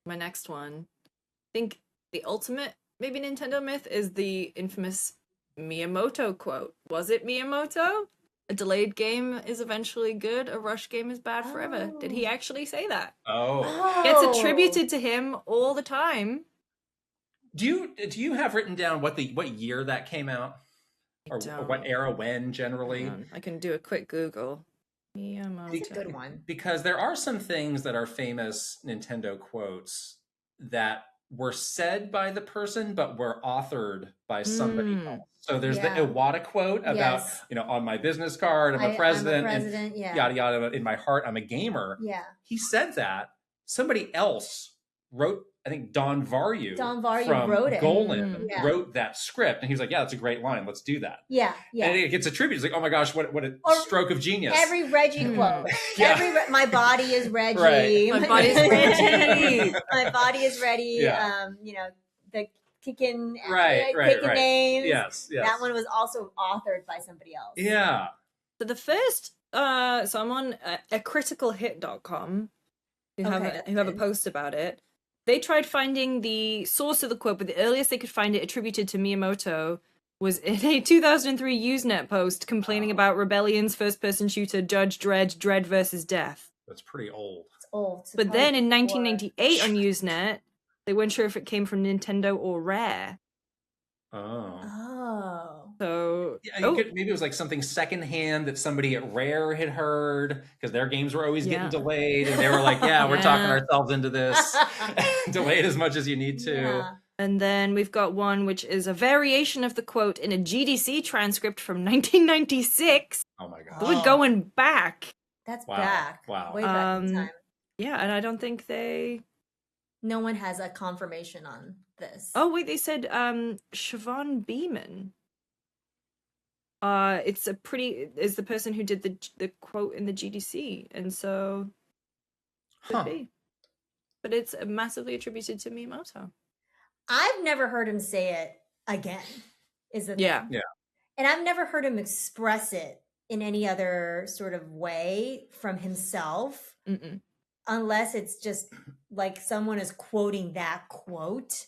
My next one, I think the ultimate maybe Nintendo myth is the infamous Miyamoto quote. Was it Miyamoto? A delayed game is eventually good, a rush game is bad forever. Did he actually say that? Oh. It's attributed to him all the time. Do you have written down what year that came out? Or what era, when, generally? I can do a quick Google. Miyamoto. That's a good one. Because there are some things that are famous Nintendo quotes that were said by the person, but were authored by somebody else. So there's the Iwata quote about, on my business card, I'm a president, and yada, yada, in my heart, I'm a gamer. Yeah. He said that. Somebody else wrote, I think Don Varyu from wrote it. Golan wrote that script. And he was like, yeah, that's a great line. Let's do that. Yeah. And it gets attributed. It's like, oh my gosh, what a stroke of genius. Every Reggie quote. My body is Reggie. Right. My body is Reggie. My body is ready. Yeah. The kicking Right. names. Yes. That one was also authored by somebody else. Yeah. So the first, so I'm on acriticalhit.com, who have a post about it. They tried finding the source of the quote, but the earliest they could find it attributed to Miyamoto was in a 2003 Usenet post complaining about Rebellion's first-person shooter Judge Dredd, Dredd versus Death. That's pretty old. It's old. It's But then in 1998 on Usenet, they weren't sure if it came from Nintendo or Rare. Oh. So maybe it was like something secondhand that somebody at Rare had heard, because their games were always getting delayed, and they were like, we're talking ourselves into this. Delay it as much as you need to. Yeah. And then we've got one which is a variation of the quote in a GDC transcript from 1996. Oh my god. So we're going back. That's Wow. back. Wow. Way back in time. Yeah, and I don't think they... No one has a confirmation on this. Oh, wait, they said Siobhan Beeman. Is the person who did the quote in the GDC, and so could be. But it's massively attributed to Miyamoto. I've never heard him say it again. Is the thing. Yeah. And I've never heard him express it in any other sort of way from himself, unless it's just like someone is quoting that quote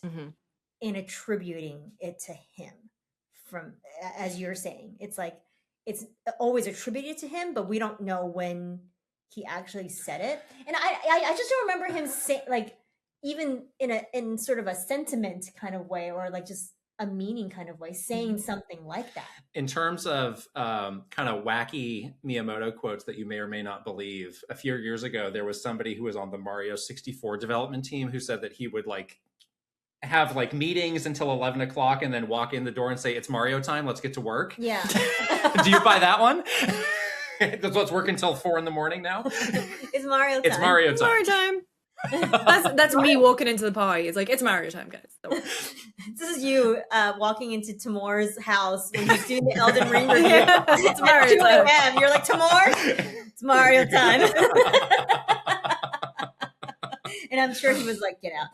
and attributing it to him. From, as you're saying, it's like it's always attributed to him, but we don't know when he actually said it. And I just don't remember him saying, like, even in sort of a sentiment kind of way, or like just a meaning kind of way, saying something like that. In terms of kind of wacky Miyamoto quotes that you may or may not believe, a few years ago, there was somebody who was on the Mario 64 development team who said that he would have meetings until 11 o'clock and then walk in the door and say, "It's Mario time, let's get to work." Yeah. Do you buy that one? That's what's working until 4 a.m. now. It's Mario time. It's Mario time. Mario time. That's me walking into the party. It's like, it's Mario time, guys. This is you walking into Timur's house when he's doing the Elden Ring review. It's Mario 2 time. a.m. You're like, Timur, it's Mario time. And I'm sure he was like, get out.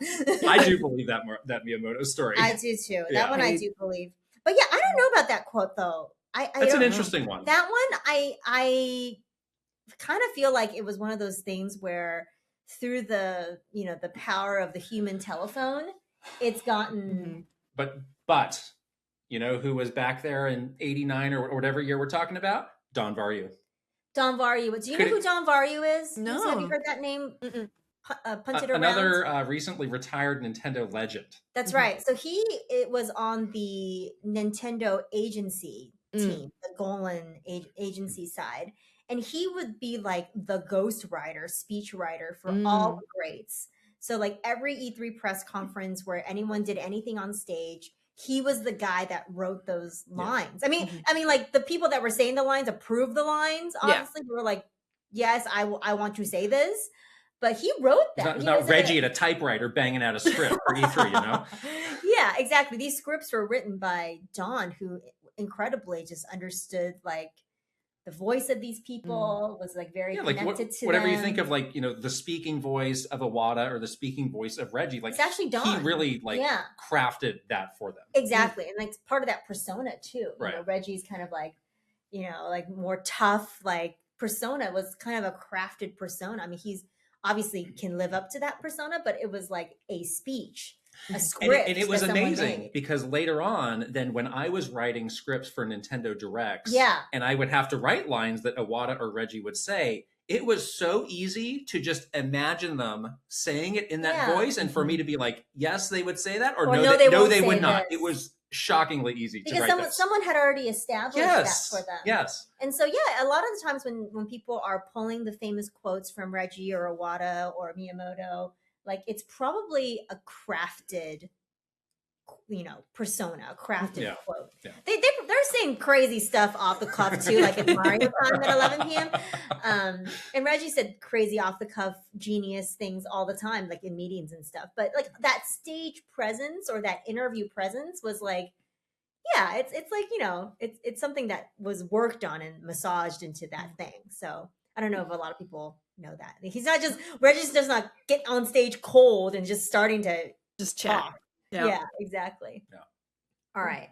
I do believe that Miyamoto story. I do too. Yeah. That one I do believe. But yeah, I don't know about that quote though. That's an interesting one. That one, I kind of feel like it was one of those things where through the power of the human telephone, it's gotten. But you know who was back there in '89 or whatever year we're talking about? Don Varyu. Don Varyu. Do you know who Don Varyu is? No. Have you heard that name? Punted around. Another recently retired Nintendo legend. That's right. So it was on the Nintendo agency team, the Golan agency side. And he would be like the ghost writer, speech writer for all the greats. So like every E3 press conference where anyone did anything on stage, he was the guy that wrote those lines. I mean, like the people that were saying the lines approved the lines. Obviously, we were like, yes, I want to say this. But he wrote that. It's not Reggie at a typewriter banging out a script for E3, you know? Yeah, exactly. These scripts were written by Don, who incredibly just understood like the voice of these people, was like very connected to whatever them. you think of like, the speaking voice of Iwata or the speaking voice of Reggie, like it's actually Don. He really crafted that for them. Exactly. And like part of that persona too. Right. You know, Reggie's kind of like, like more tough, like persona was kind of a crafted persona. I mean, he's obviously can live up to that persona, but it was like a speech, a script. And it was that someone amazing made. because later on, then when I was writing scripts for Nintendo Directs, and I would have to write lines that Iwata or Reggie would say, it was so easy to just imagine them saying it in that voice, and for me to be like, yes, they would say that, or no, they would not. This. It was shockingly easy to write because someone had already established that for them. Yes. And so, a lot of the times when people are pulling the famous quotes from Reggie or Iwata or Miyamoto, like it's probably a crafted, persona, a crafted quote. Yeah. They're saying crazy stuff off the cuff too, like it's Mario time at 11 p.m. And Reggie said crazy off the cuff, genius things all the time, like in meetings and stuff. But like that stage presence or that interview presence was like, it's like, it's something that was worked on and massaged into that thing. So I don't know if a lot of people know that. He's not Reggie does not get on stage cold and just starting to just chat. Yeah, exactly. Yeah. All right.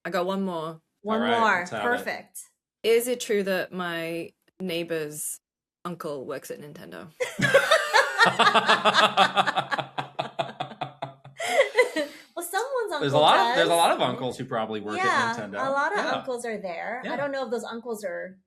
I got one more. One All right, more. let's have it. Perfect. Is it true that my neighbor's uncle works at Nintendo? Well, someone's uncle There's does. a lot of uncles who probably work at Nintendo. A lot of uncles are there. Yeah. I don't know if those uncles are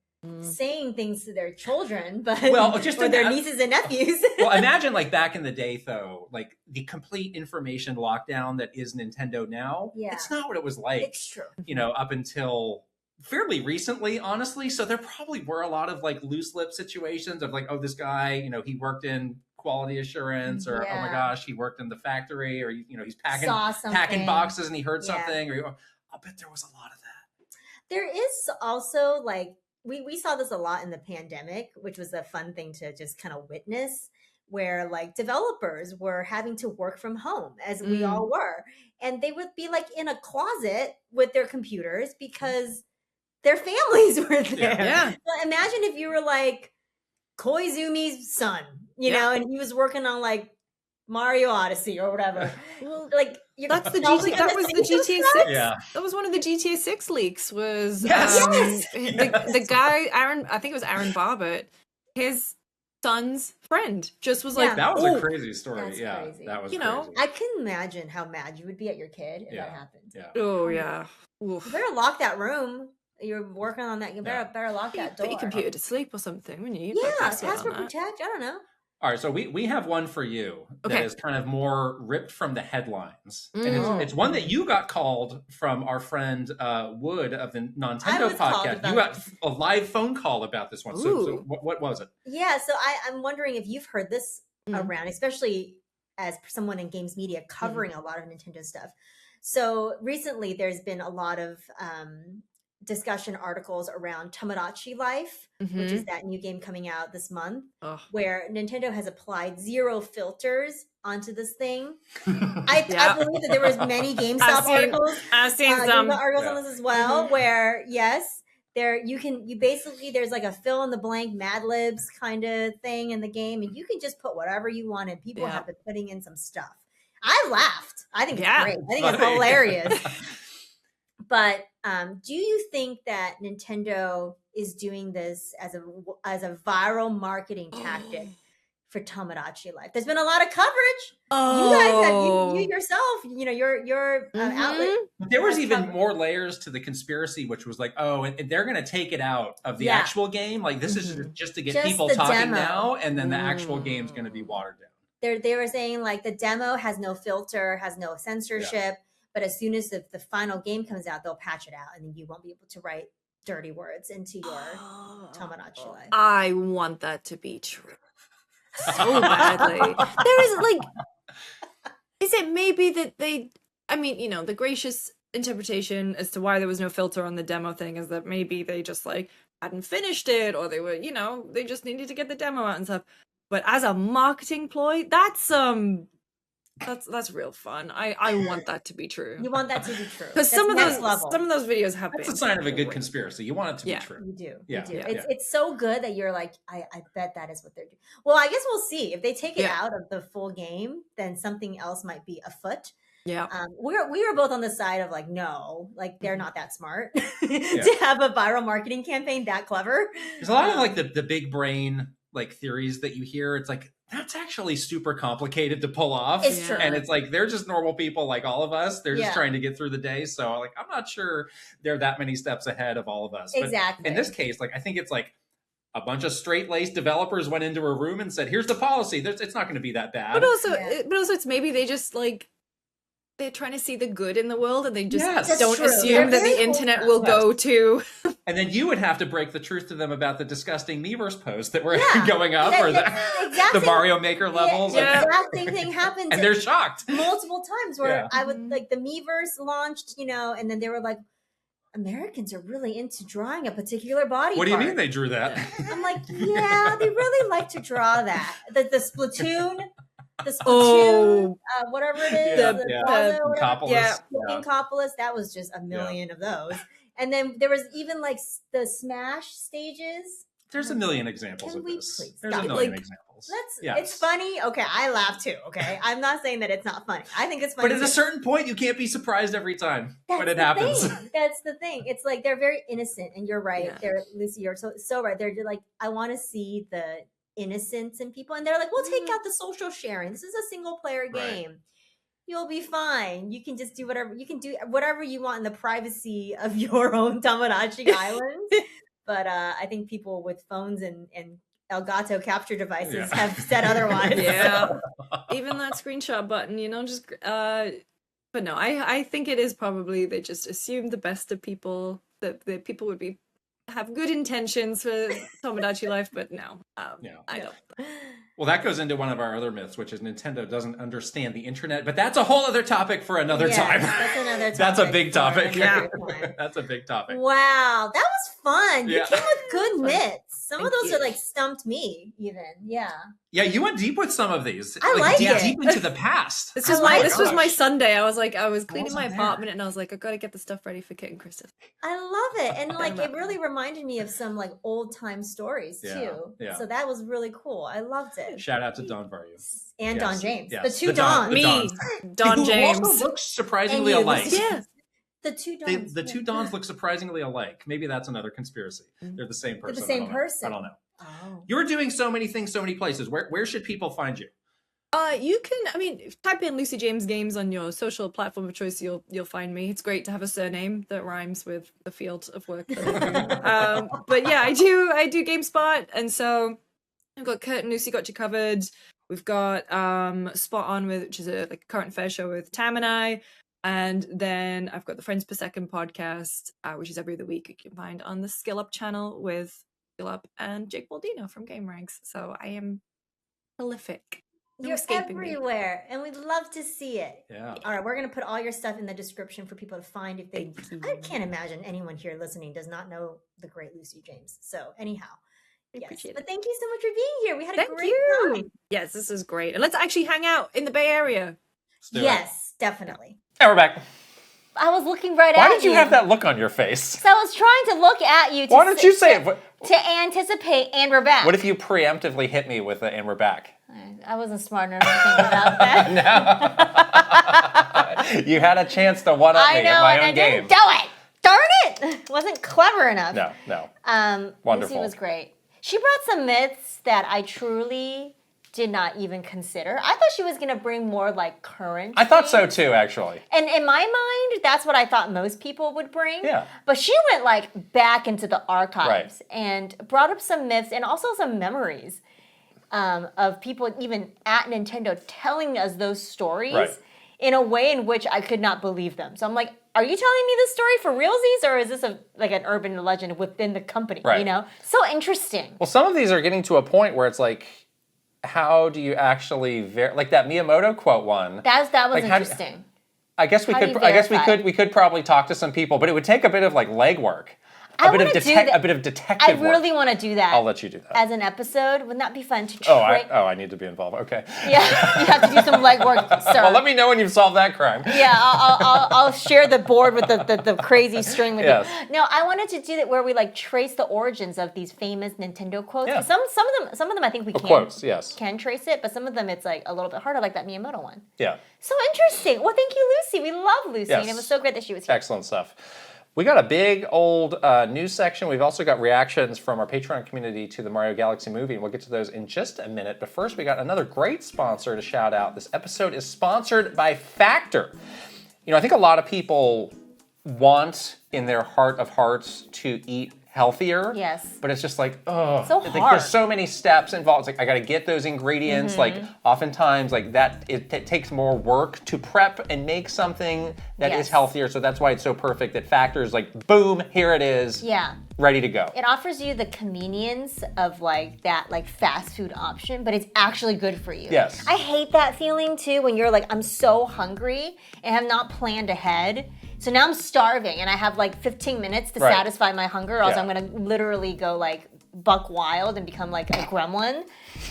saying things to their children, but just or their nieces and nephews. Well, imagine like back in the day, though, like the complete information lockdown that is Nintendo now. Yeah. It's not what it was like. It's true. Up until fairly recently, honestly. So there probably were a lot of like loose lip situations of like, oh, this guy, he worked in quality assurance, or oh my gosh, he worked in the factory, or he's packing boxes and he heard something, or I'll bet there was a lot of that. There is also like we saw this a lot in the pandemic, which was a fun thing to just kind of witness, where like developers were having to work from home, as we all were, and they would be like in a closet with their computers because their families were there. Yeah. Well, imagine if you were like Koizumi's son, and he was working on like Mario Odyssey or whatever. Well, like that's the GTA. That was the GTA 6. Yeah. That was one of the GTA 6 leaks. Was the guy Aaron? I think it was Aaron Barber. His son's friend just was like, that was a crazy story. That's crazy. That was crazy. I can imagine how mad you would be at your kid if that happened. Yeah. Oh yeah. Oof. You better lock that room. You're working on that. You better lock that door. Put your computer to sleep or something, wouldn't you? Password protect. I don't know. All right, so we have one for you that is kind of more ripped from the headlines. And it's one that you got called from our friend Wood of the Nintendo podcast. You got a live phone call about this one. So what was it? Yeah, so I'm wondering if you've heard this around, especially as someone in games media covering a lot of Nintendo stuff. So recently there's been a lot of discussion articles around Tomodachi Life, which is that new game coming out this month, where Nintendo has applied 0 filters onto this thing. I believe that there was many GameStop articles. I've seen some articles on this as well, where there's like a fill in the blank Mad Libs kind of thing in the game, and you can just put whatever you want, and people have been putting in some stuff. I laughed. I think it's great. I think it's hilarious. But do you think that Nintendo is doing this as a viral marketing tactic for Tomodachi Life? There's been a lot of coverage. You guys have you yourself, your outlet. There was even more layers to the conspiracy, which was like, and they're going to take it out of the actual game. Like this is just to get people talking now, and then the actual game's going to be watered down. They were saying like the demo has no filter, has no censorship. Yeah. But as soon as the final game comes out, they'll patch it out, and then you won't be able to write dirty words into your Tomodachi Life. I want that to be true so badly. There is like, is it maybe that the gracious interpretation as to why there was no filter on the demo thing is that maybe they just like hadn't finished it, or they were, they just needed to get the demo out and stuff. But as a marketing ploy, that's real fun. I want that to be true. You want that to be true. Because some of those videos have been. That's a sign of a good conspiracy. You want it to be true. You do. Yeah. You do. It's so good that you're like, I bet that is what they're doing. Well, I guess we'll see. If they take it out of the full game, then something else might be afoot. Yeah. We were both on the side of like, no, like they're not that smart to have a viral marketing campaign that clever. There's a lot of like the big brain like theories that you hear. It's like, that's actually super complicated to pull off. It's true. And it's like, they're just normal people like all of us. They're just trying to get through the day. So like, I'm not sure they're that many steps ahead of all of us. Exactly. But in this case, like, I think it's like a bunch of straight-laced developers went into a room and said, here's the policy. It's not going to be that bad. But also it's maybe they just like, they're trying to see the good in the world, and they just don't assume that the internet will go to. And then you would have to break the truth to them about the disgusking Miiverse posts that were going up, or the Mario Maker levels. Yeah, the exact same thing happened. And they're shocked multiple times where I would like the Miiverse launched, and then they were like, Americans are really into drawing a particular body What do you part. mean they drew that? I'm like, they really like to draw that. The Splatoon. The Splatoon, whatever it is, Inkopolis, that was just a million of those. And then there was even like the Smash stages. There's a million examples Can of we this. please There's a stop? million Like, examples. It's Yes. funny. Okay, I laugh too. Okay, I'm not saying that it's not funny. I think it's funny. But at too. a certain point, you can't be surprised every time when it the happens. thing. That's the thing. It's like they're very innocent, and you're right. Yeah. They're Lucy. You're so right. They're like, I want to see the innocence in people, and they're like, we'll take out the social sharing. This is a single player Right. game. You'll be fine. You can just do whatever you want in the privacy of your own Tamagotchi island. But I think people with phones and Elgato capture devices have said otherwise. Yeah. Even that screenshot button, just but no, I think it is probably they just assumed the best of people, that the people would have good intentions for Tomodachi Life, but no. I don't. Well, that goes into one of our other myths, which is Nintendo doesn't understand the internet. But that's a whole other topic for another time. That's another topic. That's a big topic. For another time. That's a big topic. Wow, that was fun. You Yeah. came with good myths. Some of Thank those you. are like stumped me, even. Yeah. Yeah, you went deep with some of these. I like deep, it. deep into the past. This I was like this was my gosh. Sunday. I was cleaning my wasn't there. apartment and I was like, I gotta get the stuff ready for Kit and Krysta. I love it. And like it about really reminded me of some like old time stories Yeah, too. yeah. So that was really cool. I loved it. Shout out to Don Varyu. And Yes, Don James. yes. The two The Don- Dons. the Me, Dons. Don Who James. also looks surprisingly And you, alike. Lucy. Yeah. The two Dons. The two Dons look surprisingly alike. Maybe that's another conspiracy. They're the same person. same I don't know. person. I don't know. Oh. You're doing so many things, so many places. Where should people find you? You can, type in Lucy James Games on your social platform of choice. You'll find me. It's great to have a surname that rhymes with the field of work that I do. But yeah, I do GameSpot, and so I've got Kurt and Lucy got you covered. We've got Spot On which is a current fair show with Tam and I, and then I've got the Frends Per Second podcast, which is every other week. You can find on the Skill Up channel with Skill Up and Jake Baldino from Game Ranks. So I am prolific. No You're escaping me. everywhere, and we'd love to see it. Yeah. All right, we're going to put all your stuff in the description for people to find if they. I can't imagine anyone here listening does not know the great Lucy James. So, anyhow, I yes. appreciate But it. thank you so much for being here. We had a Thank great you. time. Yes, this is great. And let's actually hang out in the Bay Area. Let's do it. Yes, definitely. And we're back. I was looking right Why at did you have that look on your face? So I was trying to look at you. Why don't you say it? To anticipate, and we're back. What if you preemptively hit me with and we're back? I wasn't smart enough to think about that. You had a chance to one-up me I know, in my and own I game. didn't do it. Darn it! Wasn't clever enough. No. Lucy Wonderful. was great. She brought some myths that I truly did not even consider. I thought she was going to bring more like current. I thought so things. too, actually. And in my mind, that's what I thought most people would bring. Yeah. But she went like back into the archives and brought up some myths and also some memories of people even at Nintendo telling us those stories Right. in a way in which I could not believe them. So I'm like, are you telling me this story for realsies, or is this like an urban legend within the company? Right. You know, so interesting. Well, some of these are getting to a point where it's like, how do you actually like that Miyamoto quote one? That was Like, how do- interesting. I guess we How do could. you I guess we verify? could probably talk to some people, but it would take a bit of like legwork, I a bit of wanna do that. a bit of detective I really work. want to do that. I'll let you do that. as an episode. Wouldn't that be fun to Oh, try? I need to be involved. Okay. Yeah, you have to do some legwork, sir. Well, let me know when you've solved that crime. Yeah, I'll share the board with the crazy string with Yes. you. No, I wanted to do that where we like trace the origins of these famous Nintendo quotes. Yeah. Some of them I think we can Quotes, yes. can trace it, but some of them it's like a little bit harder, like that Miyamoto one. Yeah. So interesting. Well, thank you, Lucy. We love Lucy, and it Yes. was so great that she was here. Excellent stuff. We got a big old news section. We've also got reactions from our Patreon community to the Mario Galaxy movie, and we'll get to those in just a minute. But first, we got another great sponsor to shout out. This episode is sponsored by Factor. You know, I think a lot of people want, in their heart of hearts, to eat healthier. Yes. But it's just like, oh, So like, hard. there's so many steps involved. It's like I got to get those ingredients. Mm-hmm. Like oftentimes, like that it takes more work to prep and make something that is Yes. healthier. So that's why it's so perfect that Factor is like, boom, here it is, Yeah. ready to go. It offers you the convenience of like that like fast food option, but it's actually good for you. Yes. I hate that feeling too when you're like, I'm so hungry and have not planned ahead. So now I'm starving and I have like 15 minutes to Right. satisfy my hunger, or else Yeah. I'm gonna literally go like buck wild and become like a gremlin.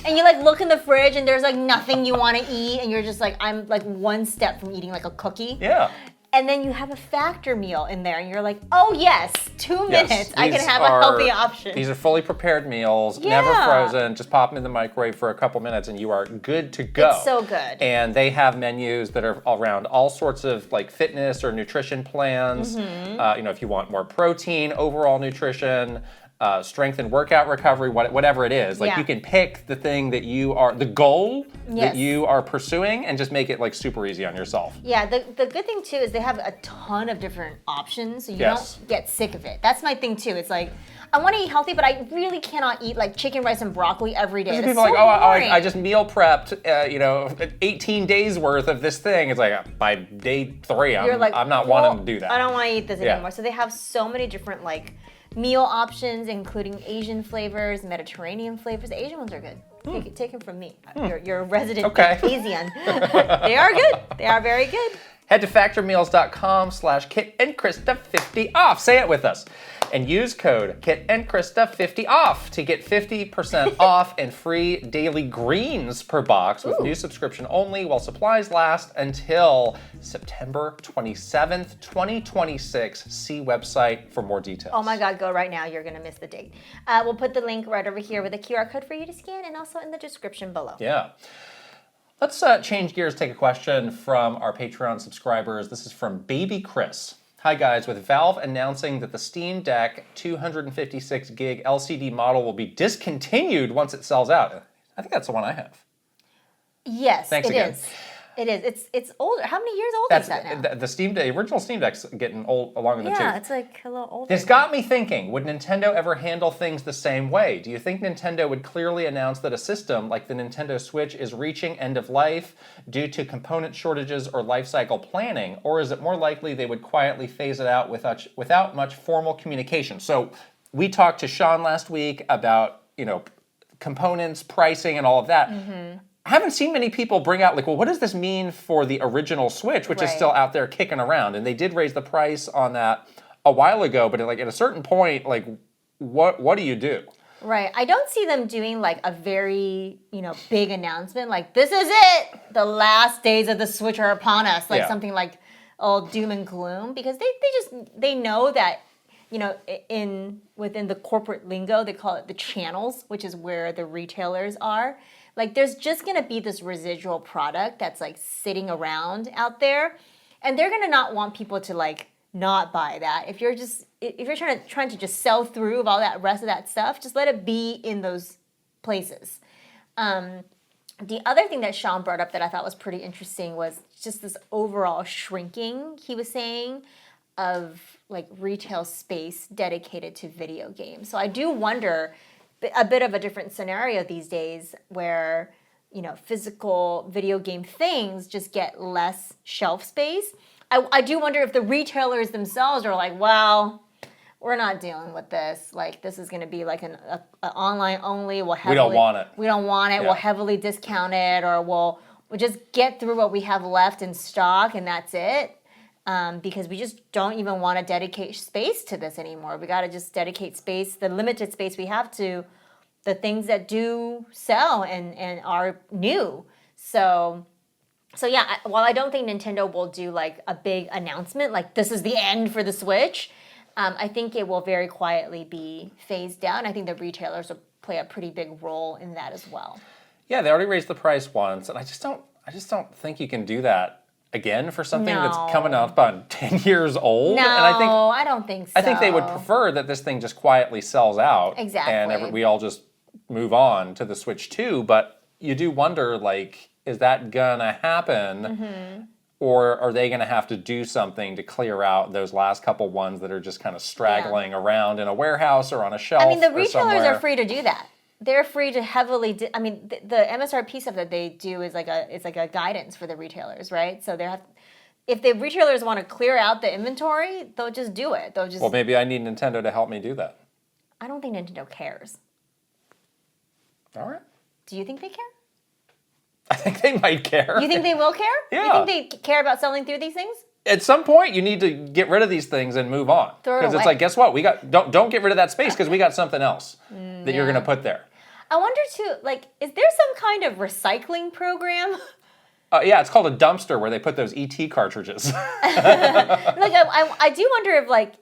And you like look in the fridge and there's like nothing you want to eat, and you're just like, I'm like one step from eating like a cookie. Yeah. And then you have a factor meal in there, and you're like, oh yes, 2 minutes, Yes, I can these have a are- healthy option. These are fully prepared meals, never Yeah. frozen. Just pop them in the microwave for a couple minutes, and you are good to go. It's so good. And they have menus that are around all sorts of like fitness or nutrition plans. Mm-hmm. If you want more protein, overall nutrition. Strength and workout recovery, whatever it is. Like Yeah. you can pick the thing that the goal Yes. that you are pursuing, and just make it like super easy on yourself. Yeah, the good thing too is they have a ton of different options, so you Yes. don't get sick of it. That's my thing too. It's like, I want to eat healthy, but I really cannot eat like chicken, rice, and broccoli every day. There's That's people so like, boring. I just meal prepped, 18 days worth of this thing. It's like by day 3, You're like, I'm not well, wanting to do that. I don't want to eat this Yeah. anymore. So they have so many different like meal options, including Asian flavors, Mediterranean flavors. The Asian ones are good. Take them from me. You're a resident Okay. Asian. They are good. They are very good. Head to factormeals.com/Kit and Krysta 50 off. Say it with us. And use code Kit and Krysta 50 off to get 50% off and free daily greens per box with new subscription only while supplies last until September 27th, 2026. See website for more details. Oh my God, go right now. You're going to miss the date. We'll put the link right over here with a QR code for you to scan and also in the description below. Yeah. Let's change gears, take a question from our Patreon subscribers. This is from Baby Chris. Hi guys, with Valve announcing that the Steam Deck 256 gig LCD model will be discontinued once it sells out. I think that's the one I have. Yes, Thanks it again. is. It is. It's older. How many years old That's is that now? the original Steam Deck's getting old along in the Yeah, tooth. it's like a little older. This got me thinking, would Nintendo ever handle things the same way? Do you think Nintendo would clearly announce that a system like the Nintendo Switch is reaching end of life due to component shortages or life cycle planning? Or is it more likely they would quietly phase it out without much formal communication? So we talked to Sean last week about, components, pricing, and all of that. I haven't seen many people bring out like, well, what does this mean for the original Switch, which is Right. still out there kicking around? And they did raise the price on that a while ago, but at a certain point, like, what do you do? Right. I don't see them doing like a very, big announcement like, this is it. The last days of the Switch are upon us. Like Yeah. something like all doom and gloom, because they know that, within the corporate lingo, they call it the channels, which is where the retailers are. Like there's just going to be this residual product that's like sitting around out there, and they're going to not want people to like not buy that. If you're trying to just sell through of all that rest of that stuff, just let it be in those places. The other thing that Sean brought up that I thought was pretty interesting was just this overall shrinking, he was saying, of like retail space dedicated to video games. So I do wonder, a bit of a different scenario these days where, physical video game things just get less shelf space. I do wonder if the retailers themselves are like, well, we're not dealing with this. Like, this is going to be like an online only. We don't want it. We don't want it. Yeah. We'll heavily discount it, or we'll just get through what we have left in stock, and that's it. Because we just don't even want to dedicate space to this anymore. We got to just dedicate space, the limited space we have, to the things that do sell and are new. So yeah, while I don't think Nintendo will do like a big announcement, like this is the end for the Switch, I think it will very quietly be phased down. I think the retailers will play a pretty big role in that as well. Yeah, they already raised the price once, and I just don't think you can do that again for something that's No. coming up on 10 years old. No, And I don't think so. I think they would prefer that this thing just quietly sells out. Exactly. And we all just move on to the Switch 2. But you do wonder, like, is that gonna happen? Mm-hmm. Or are they gonna have to do something to clear out those last couple ones that are just kind of straggling around in a warehouse or on a shelf? I mean, the or retailers somewhere? are free to do that. They're free to heavily. The MSRP stuff that they do is like a guidance for the retailers, right? So if the retailers want to clear out the inventory, they'll just do it. They'll just. Well, maybe I need Nintendo to help me do that. I don't think Nintendo cares. All right. Do you think they care? I think they might care. You think they will care? Yeah. You think they care about selling through these things? At some point, you need to get rid of these things and move on. Throw it Because it's away. like, guess what? Don't get rid of that space because we got something else that you're going to put there. I wonder too, like, is there some kind of recycling program Yeah, it's called a dumpster where they put those ET cartridges. I do wonder if like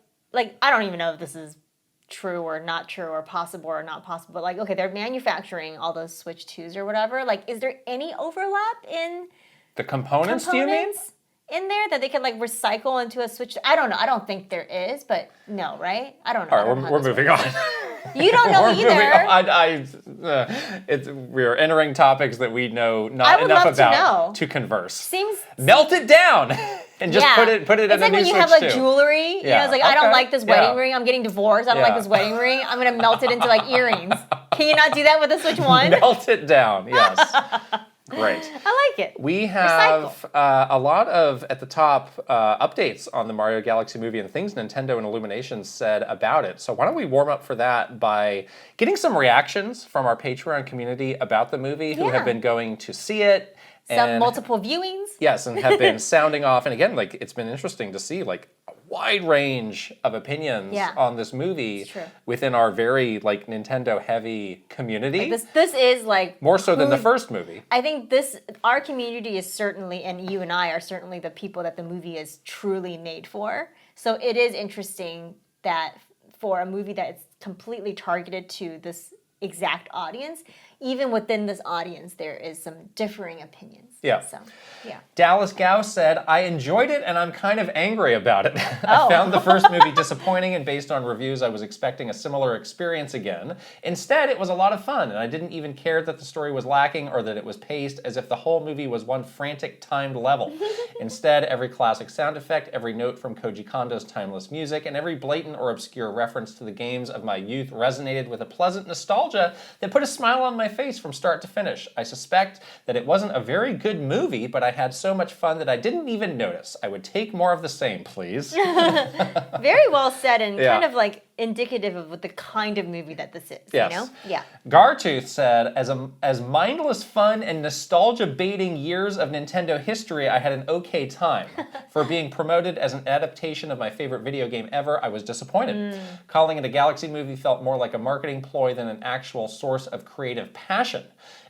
I don't even know if this is true or not true or possible or not possible. But like, okay, they're manufacturing all those Switch 2s or whatever. Like, is there any overlap in the components? Do you mean? In there that they could like recycle into a Switch? I don't know. I don't think there is, but no, right? I don't know. All right, we're moving on. You don't know either. We're entering topics that we know not enough about to converse. Melt it down and just put it in a new Switch 2. It's like when you have like jewelry. You know, it's like, I don't like this wedding ring. I'm getting divorced. I don't like this wedding ring. I'm going to melt it into like earrings. Can you not do that with a Switch 1? Melt it down, yes. Great. I like it. We have a lot of, at the top, updates on the Mario Galaxy movie and things Nintendo and Illumination said about it. So why don't we warm up for that by getting some reactions from our Patreon community about the movie who have been going to see it. Some multiple viewings. Yes, and have been sounding off. And again, like it's been interesting to see like a wide range of opinions on this movie within our very like Nintendo heavy community. Like this is like more so than the first movie. I think our community is certainly, and you and I are certainly the people that the movie is truly made for. So it is interesting that for a movie that is completely targeted to this exact audience, even within this audience, there is some differing opinions. Yeah. So, yeah. Dallas Gow said, I enjoyed it and I'm kind of angry about it. I found the first movie disappointing, and based on reviews, I was expecting a similar experience again. Instead, it was a lot of fun, and I didn't even care that the story was lacking or that it was paced as if the whole movie was one frantic timed level. Instead, every classic sound effect, every note from Koji Kondo's timeless music, and every blatant or obscure reference to the games of my youth resonated with a pleasant nostalgia that put a smile on my face from start to finish. I suspect that it wasn't a very good movie, but I had so much fun that I didn't even notice. I would take more of the same, please. Very well said, and kind of like indicative of what the kind of movie that this is. Yes. You know? Yeah. Gartooth said, as mindless fun and nostalgia-baiting years of Nintendo history, I had an okay time. For being promoted as an adaptation of my favorite video game ever, I was disappointed. Calling it a Galaxy movie felt more like a marketing ploy than an actual source of creative passion.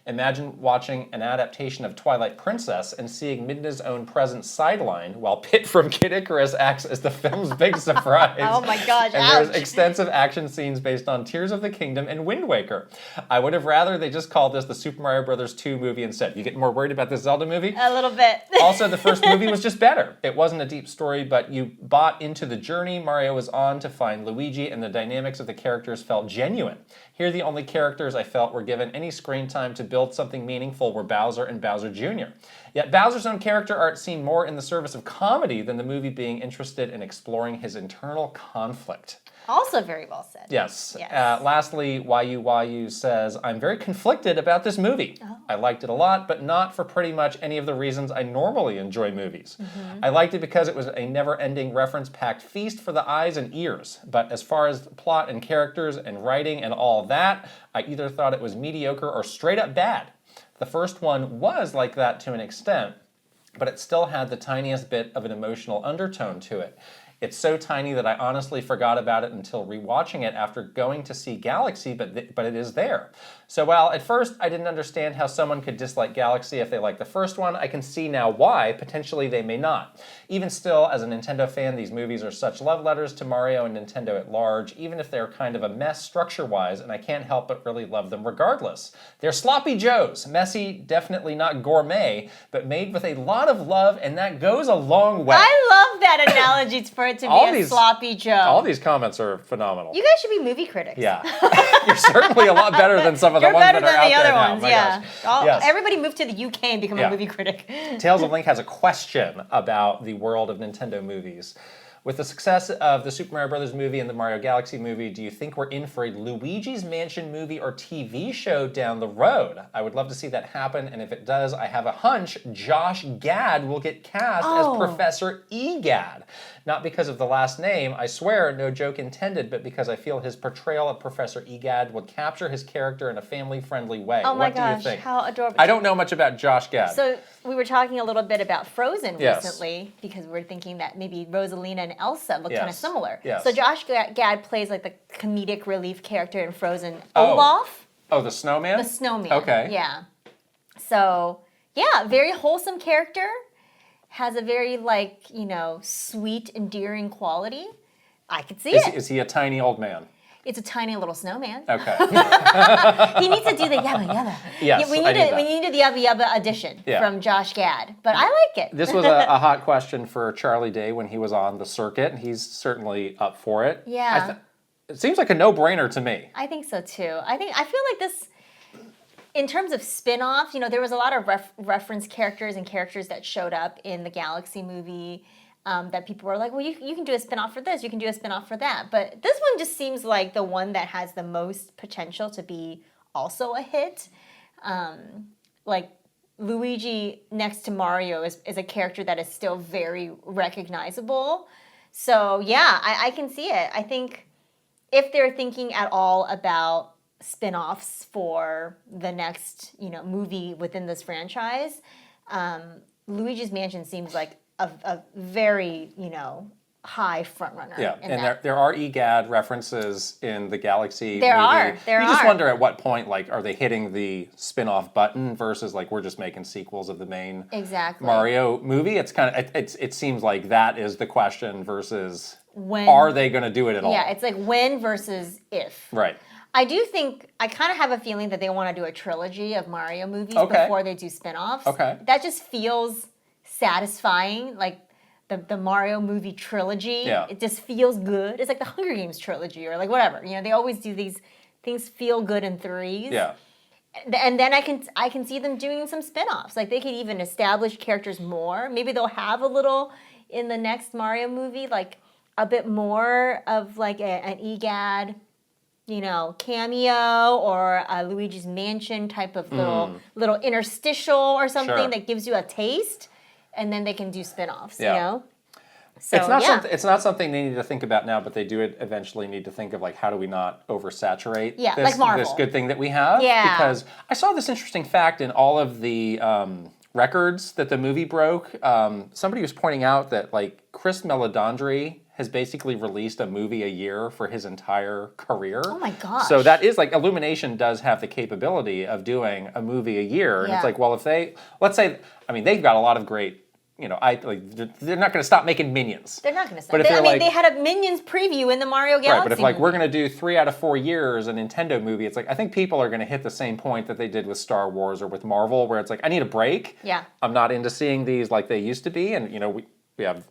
Imagine watching an adaptation of Twilight Princess and seeing Midna's own presence sidelined while Pit from Kid Icarus acts as the film's big surprise. Oh my gosh, and there's extensive action scenes based on Tears of the Kingdom and Wind Waker. I would have rather they just called this the Super Mario Bros. 2 movie instead. You get more worried about this Zelda movie? A little bit. Also, the first movie was just better. It wasn't a deep story, but you bought into the journey Mario was on to find Luigi, and the dynamics of the characters felt genuine. Here, the only characters I felt were given any screen time to build something meaningful were Bowser and Bowser Jr. Yet Bowser's own character arc seemed more in the service of comedy than the movie being interested in exploring his internal conflict. Also very well said. Yes. Lastly, YU says, I'm very conflicted about this movie. I liked it a lot, but not for pretty much any of the reasons I normally enjoy movies. I liked it because it was a never-ending reference-packed feast for the eyes and ears. But as far as plot and characters and writing and all that, I either thought it was mediocre or straight up bad. The first one was like that to an extent, but it still had the tiniest bit of an emotional undertone to it. It's so tiny that I honestly forgot about it until rewatching it after going to see Galaxy, but it is there. So while at first I didn't understand how someone could dislike Galaxy if they liked the first one, I can see now why potentially they may not. Even still, as a Nintendo fan, these movies are such love letters to Mario and Nintendo at large, even if they're kind of a mess structure-wise, and I can't help but really love them regardless. They're sloppy joes, messy, definitely not gourmet, but made with a lot of love, and that goes a long way. I love that analogy for it to be a sloppy joe. All these comments are phenomenal. You guys should be movie critics. Yeah. You're certainly a lot better than some of the ones that are out there now. You're better than the other ones, Everybody move to the UK and become a movie critic. Tales of Link has a question about the world of Nintendo movies. With the success of the Super Mario Bros. Movie and the Mario Galaxy movie, do you think we're in for a Luigi's Mansion movie or TV show down the road? I would love to see that happen, and if it does, I have a hunch Josh Gad will get cast as Professor Egad. Not because of the last name, I swear, no joke intended, but because I feel his portrayal of Professor Egad would capture his character in a family-friendly way. Oh my gosh, do you think? How adorable. I don't know much about Josh Gad. So we were talking a little bit about Frozen recently, because we're thinking that maybe Rosalina and Elsa look kind of similar. Yes. So Josh Gad plays like the comedic relief character in Frozen, Olaf. Oh, the snowman? The snowman. Okay. Yeah. So Yeah, very wholesome character. Has a very, like, sweet, endearing quality. I could see it. Is he a tiny old man? It's a tiny little snowman. Okay. He needs to do the yabba yabba. Yes, we needed the yabba yabba addition from Josh Gad, but I like it. This was a hot question for Charlie Day when he was on the circuit, and he's certainly up for it. Yeah. It seems like a no-brainer to me. I think so too. I feel like this, in terms of spin-offs, there was a lot of reference characters and characters that showed up in the Galaxy movie. That people were like, well, you can do a spin-off for this, you can do a spin-off for that. But this one just seems like the one that has the most potential to be also a hit. Like, Luigi next to Mario is a character that is still very recognizable. So, yeah, I can see it. I think if they're thinking at all about spin-offs for the next, movie within this franchise, Luigi's Mansion seems like a very, high frontrunner. Yeah, and there are EGAD references in the Galaxy There movie. are. You just wonder at what point, like, are they hitting the spin-off button versus, like, we're just making sequels of the main Mario movie? It's kind of, it seems like that is the question versus when are they going to do it at all? Yeah, it's like when versus if. Right. I kind of have a feeling that they want to do a trilogy of Mario movies before they do spin-offs. Okay. That just feels satisfying, like the Mario movie trilogy. Yeah. It just feels good. It's like the Hunger Games trilogy or like whatever. They always do these things feel good in threes. Yeah. And then I can see them doing some spin-offs. Like they could even establish characters more. Maybe they'll have a little in the next Mario movie, like a bit more of like an EGAD, cameo or a Luigi's Mansion type of little interstitial or something that gives you a taste. And then they can do spin-offs, So, it's not something they need to think about now, but they do eventually need to think of, like, how do we not oversaturate this good thing that we have? Yeah. Because I saw this interesting fact in all of the records that the movie broke. Somebody was pointing out that, like, Chris Melladandri has basically released a movie a year for his entire career. Oh my gosh. So that is, like, Illumination does have the capability of doing a movie a year. And it's like, well, if let's say, they've got a lot of great, they're not going to stop making Minions. They're not going to stop. But if they had a Minions preview in the Mario Galaxy Right, but if, like, movie. we're going to do 3 out of 4 years a Nintendo movie, it's like, I think people are going to hit the same point that they did with Star Wars or with Marvel, where it's like, I need a break. Yeah. I'm not into seeing these like they used to be. And, we have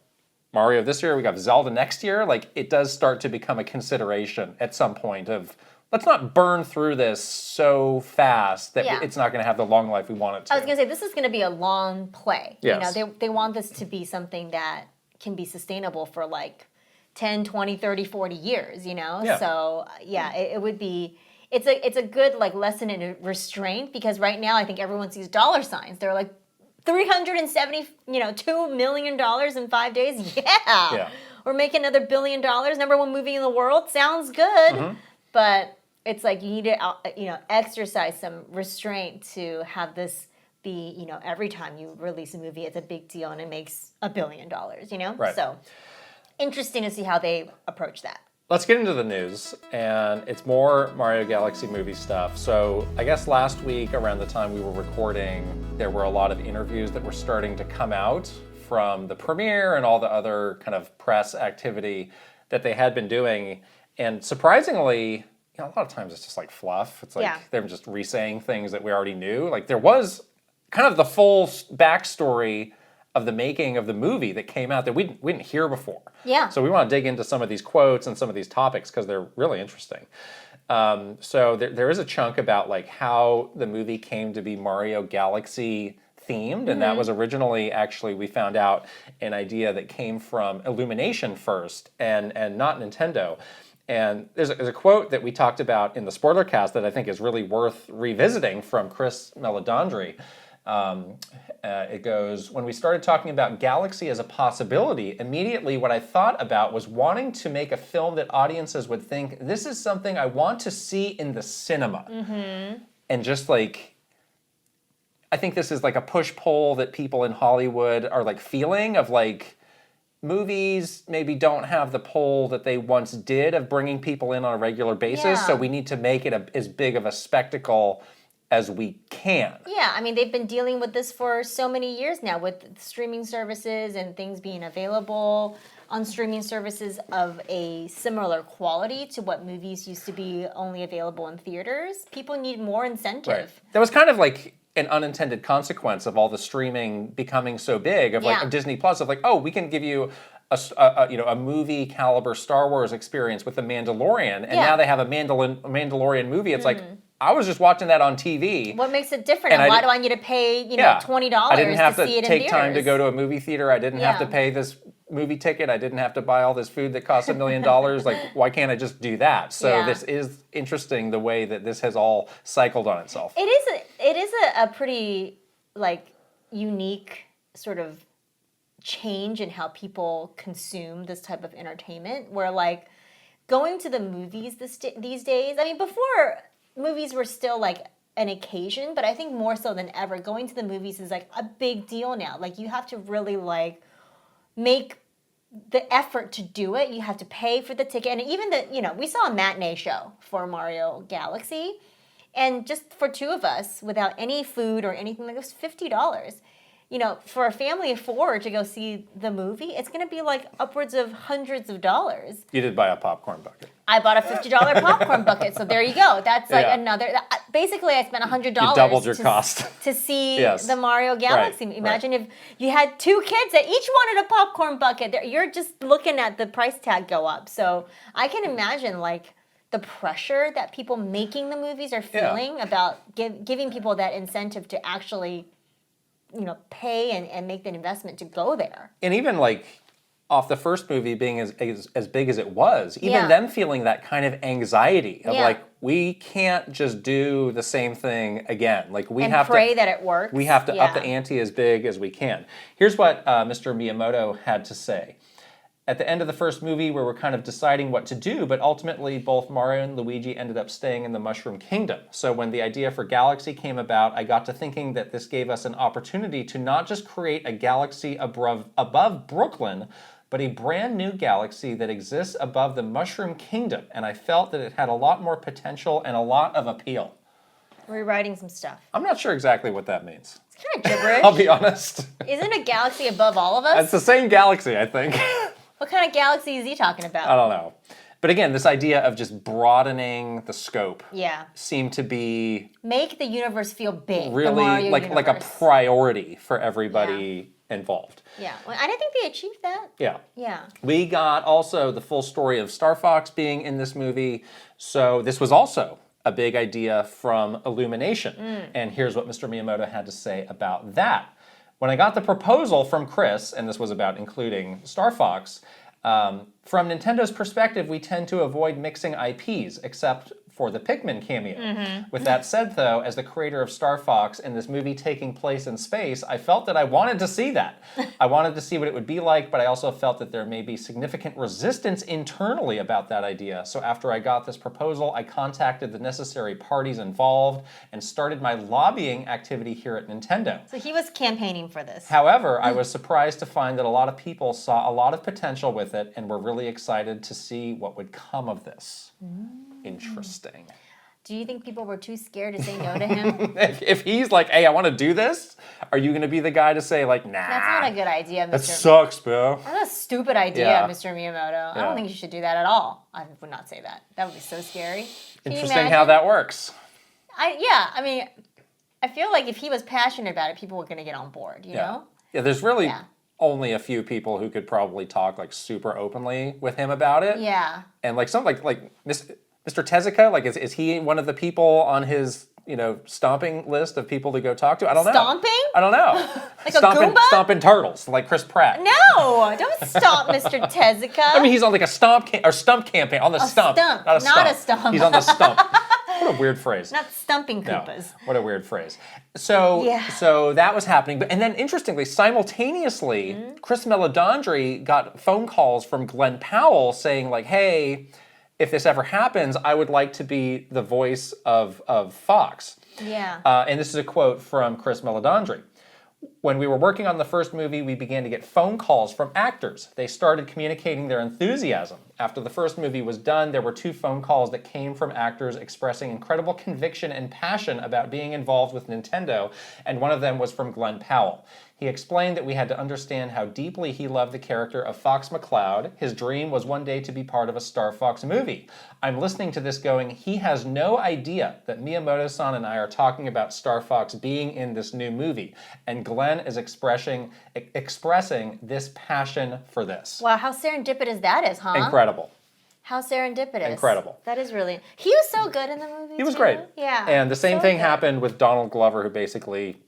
Mario this year, we got Zelda next year. Like, it does start to become a consideration at some point of, let's not burn through this so fast that it's not going to have the long life we want it to. I was going to say, this is going to be a long play. Yes. They want this to be something that can be sustainable for like 10, 20, 30, 40 years, Yeah. So, it would be, it's a good like lesson in restraint because right now I think everyone sees dollar signs. They're like, $2 million in 5 days? Yeah. We're making another $1 billion, number one movie in the world. Sounds good. But it's like you need to, exercise some restraint to have this be, every time you release a movie, it's a big deal and it makes $1 billion, Right. So interesting to see how they approach that. Let's get into the news, and it's more Mario Galaxy movie stuff. So I guess last week, around the time we were recording, there were a lot of interviews that were starting to come out from the premiere and all the other kind of press activity that they had been doing. And surprisingly, a lot of times it's just like fluff. It's like they're just re-saying things that we already knew. Like there was kind of the full backstory of the making of the movie that came out that we didn't hear before. Yeah. So we want to dig into some of these quotes and some of these topics because they're really interesting. So there is a chunk about like how the movie came to be Mario Galaxy themed, and that was originally, actually, we found out, an idea that came from Illumination first and not Nintendo. And there's a quote that we talked about in the spoiler cast that I think is really worth revisiting from Chris Melladandri. It goes, when we started talking about Galaxy as a possibility, immediately what I thought about was wanting to make a film that audiences would think, this is something I want to see in the cinema. And just like, I think this is like a push-pull that people in Hollywood are like feeling of like, movies maybe don't have the pull that they once did of bringing people in on a regular basis, so we need to make it as big of a spectacle as we can. Yeah, I mean, they've been dealing with this for so many years now with streaming services and things being available on streaming services of a similar quality to what movies used to be only available in theaters. People need more incentive. Right. That was kind of like an unintended consequence of all the streaming becoming so big of like of Disney Plus, of like, oh, we can give you a movie caliber Star Wars experience with The Mandalorian, and now they have a Mandalorian movie. It's like, I was just watching that on TV. What makes it different? And why do I need to pay, $20 I didn't have to see it in take time to go to a movie theater. I didn't have to pay this movie ticket. I didn't have to buy all this food that costs $1 million. Like, why can't I just do that? So this is interesting, the way that this has all cycled on itself. It is a pretty unique sort of change in how people consume this type of entertainment, where going to the movies these days, I mean, before movies were still like an occasion, but I think more so than ever, going to the movies is like a big deal now. Like, you have to really make the effort to do it. You have to pay for the ticket. And even we saw a matinee show for Mario Galaxy, and just for two of us, without any food or anything, it was $50. For a family of four to go see the movie, it's going to be like upwards of hundreds of dollars. You did buy a popcorn bucket. I bought a $50 popcorn bucket, so there you go. That's another. Basically, I spent $100. You doubled your cost to see the Mario Galaxy. Right, Imagine if you had two kids that each wanted a popcorn bucket. You're just looking at the price tag go up. So I can imagine the pressure that people making the movies are feeling about giving people that incentive to actually pay and make the investment to go there. And even off the first movie being as big as it was, even them feeling that kind of anxiety of we can't just do the same thing again. We have to pray that it works. We have to up the ante as big as we can. Here's what Mr. Miyamoto had to say. At the end of the first movie, we were kind of deciding what to do, but ultimately both Mario and Luigi ended up staying in the Mushroom Kingdom. So when the idea for Galaxy came about, I got to thinking that this gave us an opportunity to not just create a galaxy above Brooklyn, but a brand new galaxy that exists above the Mushroom Kingdom. And I felt that it had a lot more potential and a lot of appeal. Rewriting some stuff. I'm not sure exactly what that means. It's kind of gibberish. I'll be honest. Isn't a galaxy above all of us? It's the same galaxy, I think. What kind of galaxy is he talking about? I don't know. But again, this idea of just broadening the scope seemed to be... Make the universe feel big. Really like a priority for everybody involved. Yeah. Well, and I think they achieved that. Yeah. Yeah. We got also the full story of Star Fox being in this movie. So this was also a big idea from Illumination. And here's what Mr. Miyamoto had to say about that. When I got the proposal from Chris, and this was about including Star Fox, from Nintendo's perspective, we tend to avoid mixing IPs, except for the Pikmin cameo. With that said, though, as the creator of Star Fox and this movie taking place in space, I felt that I wanted to see that. I wanted to see what it would be like, but I also felt that there may be significant resistance internally about that idea. So after I got this proposal, I contacted the necessary parties involved and started my lobbying activity here at Nintendo. So he was campaigning for this. However, I was surprised to find that a lot of people saw a lot of potential with it and were really excited to see what would come of this. Interesting. Do you think people were too scared to say no to him? if he's like, hey, I want to do this, are you going to be the guy to say nah? That's not a good idea, Mr. That sucks, bro. That's a stupid idea, Mr. Miyamoto. I don't think you should do that at all. I would not say that. That would be so scary. Interesting how that works. I mean, I feel like if he was passionate about it, people were going to get on board, you know? Yeah, there's really only a few people who could probably talk super openly with him about it. Yeah. And Mr. Tezuka, is he one of the people on his, stomping list of people to go talk to? I don't know. Stomping? I don't know. Like a Goomba? Stomping turtles, like Chris Pratt. No, don't stomp Mr. Tezuka. I mean, he's on a stump campaign. On the stump. Not a stump. He's on the stump. What a weird phrase. Not stumping Koopas. No, what a weird phrase. So that was happening. And then interestingly, simultaneously, Chris Melladandri got phone calls from Glenn Powell saying hey, if this ever happens, I would like to be the voice of Fox. Yeah. And this is a quote from Chris Melladandri. When we were working on the first movie, we began to get phone calls from actors. They started communicating their enthusiasm. After the first movie was done, there were 2 phone calls that came from actors expressing incredible conviction and passion about being involved with Nintendo, and one of them was from Glenn Powell. He explained that we had to understand how deeply he loved the character of Fox McCloud. His dream was one day to be part of a Star Fox movie. I'm listening to this going, he has no idea that Miyamoto-san and I are talking about Star Fox being in this new movie. And Glenn is expressing this passion for this. Wow, how serendipitous that is, huh? Incredible. How serendipitous. Incredible. That is really... He was so good in the movie, He was too. great. Yeah. And the same so thing good. happened with Donald Glover, who basically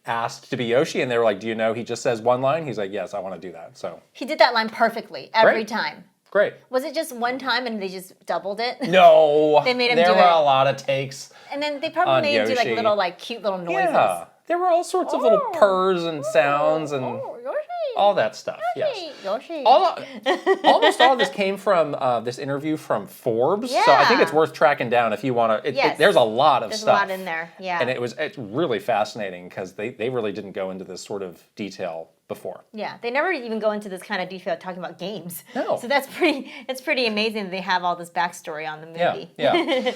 asked to be Yoshi, and they were like, do you know he just says one line? He's like, yes, I want to do that. So He did that line perfectly every Great. time. Great. Was it just one time and they just doubled it? No. They made him there do were it. a lot of takes. And then they probably On made him do like Yoshi. little, like cute little noises. Yeah. There were all sorts of little purrs and sounds and Yoshi. all that stuff. Yes. Yoshi. Almost all of this came from this interview from Forbes. So I think Yeah. it's worth tracking down if you want to. Yes. There's a lot of There's stuff. a lot in there. Yeah. And it's really fascinating because they really didn't go into this sort of detail before. Yeah, they never even go into this kind of detail talking about games. No. So it's pretty amazing that they have all this backstory on the movie. Yeah.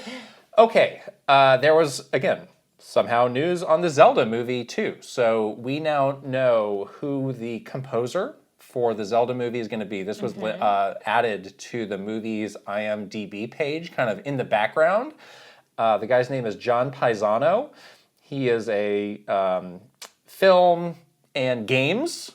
Okay, there was, again, somehow news on the Zelda movie too. So we now know who the composer for the Zelda movie is going to be. This was added to the movie's IMDb page, kind of in the background. The guy's name is John Paisano. He is a film and games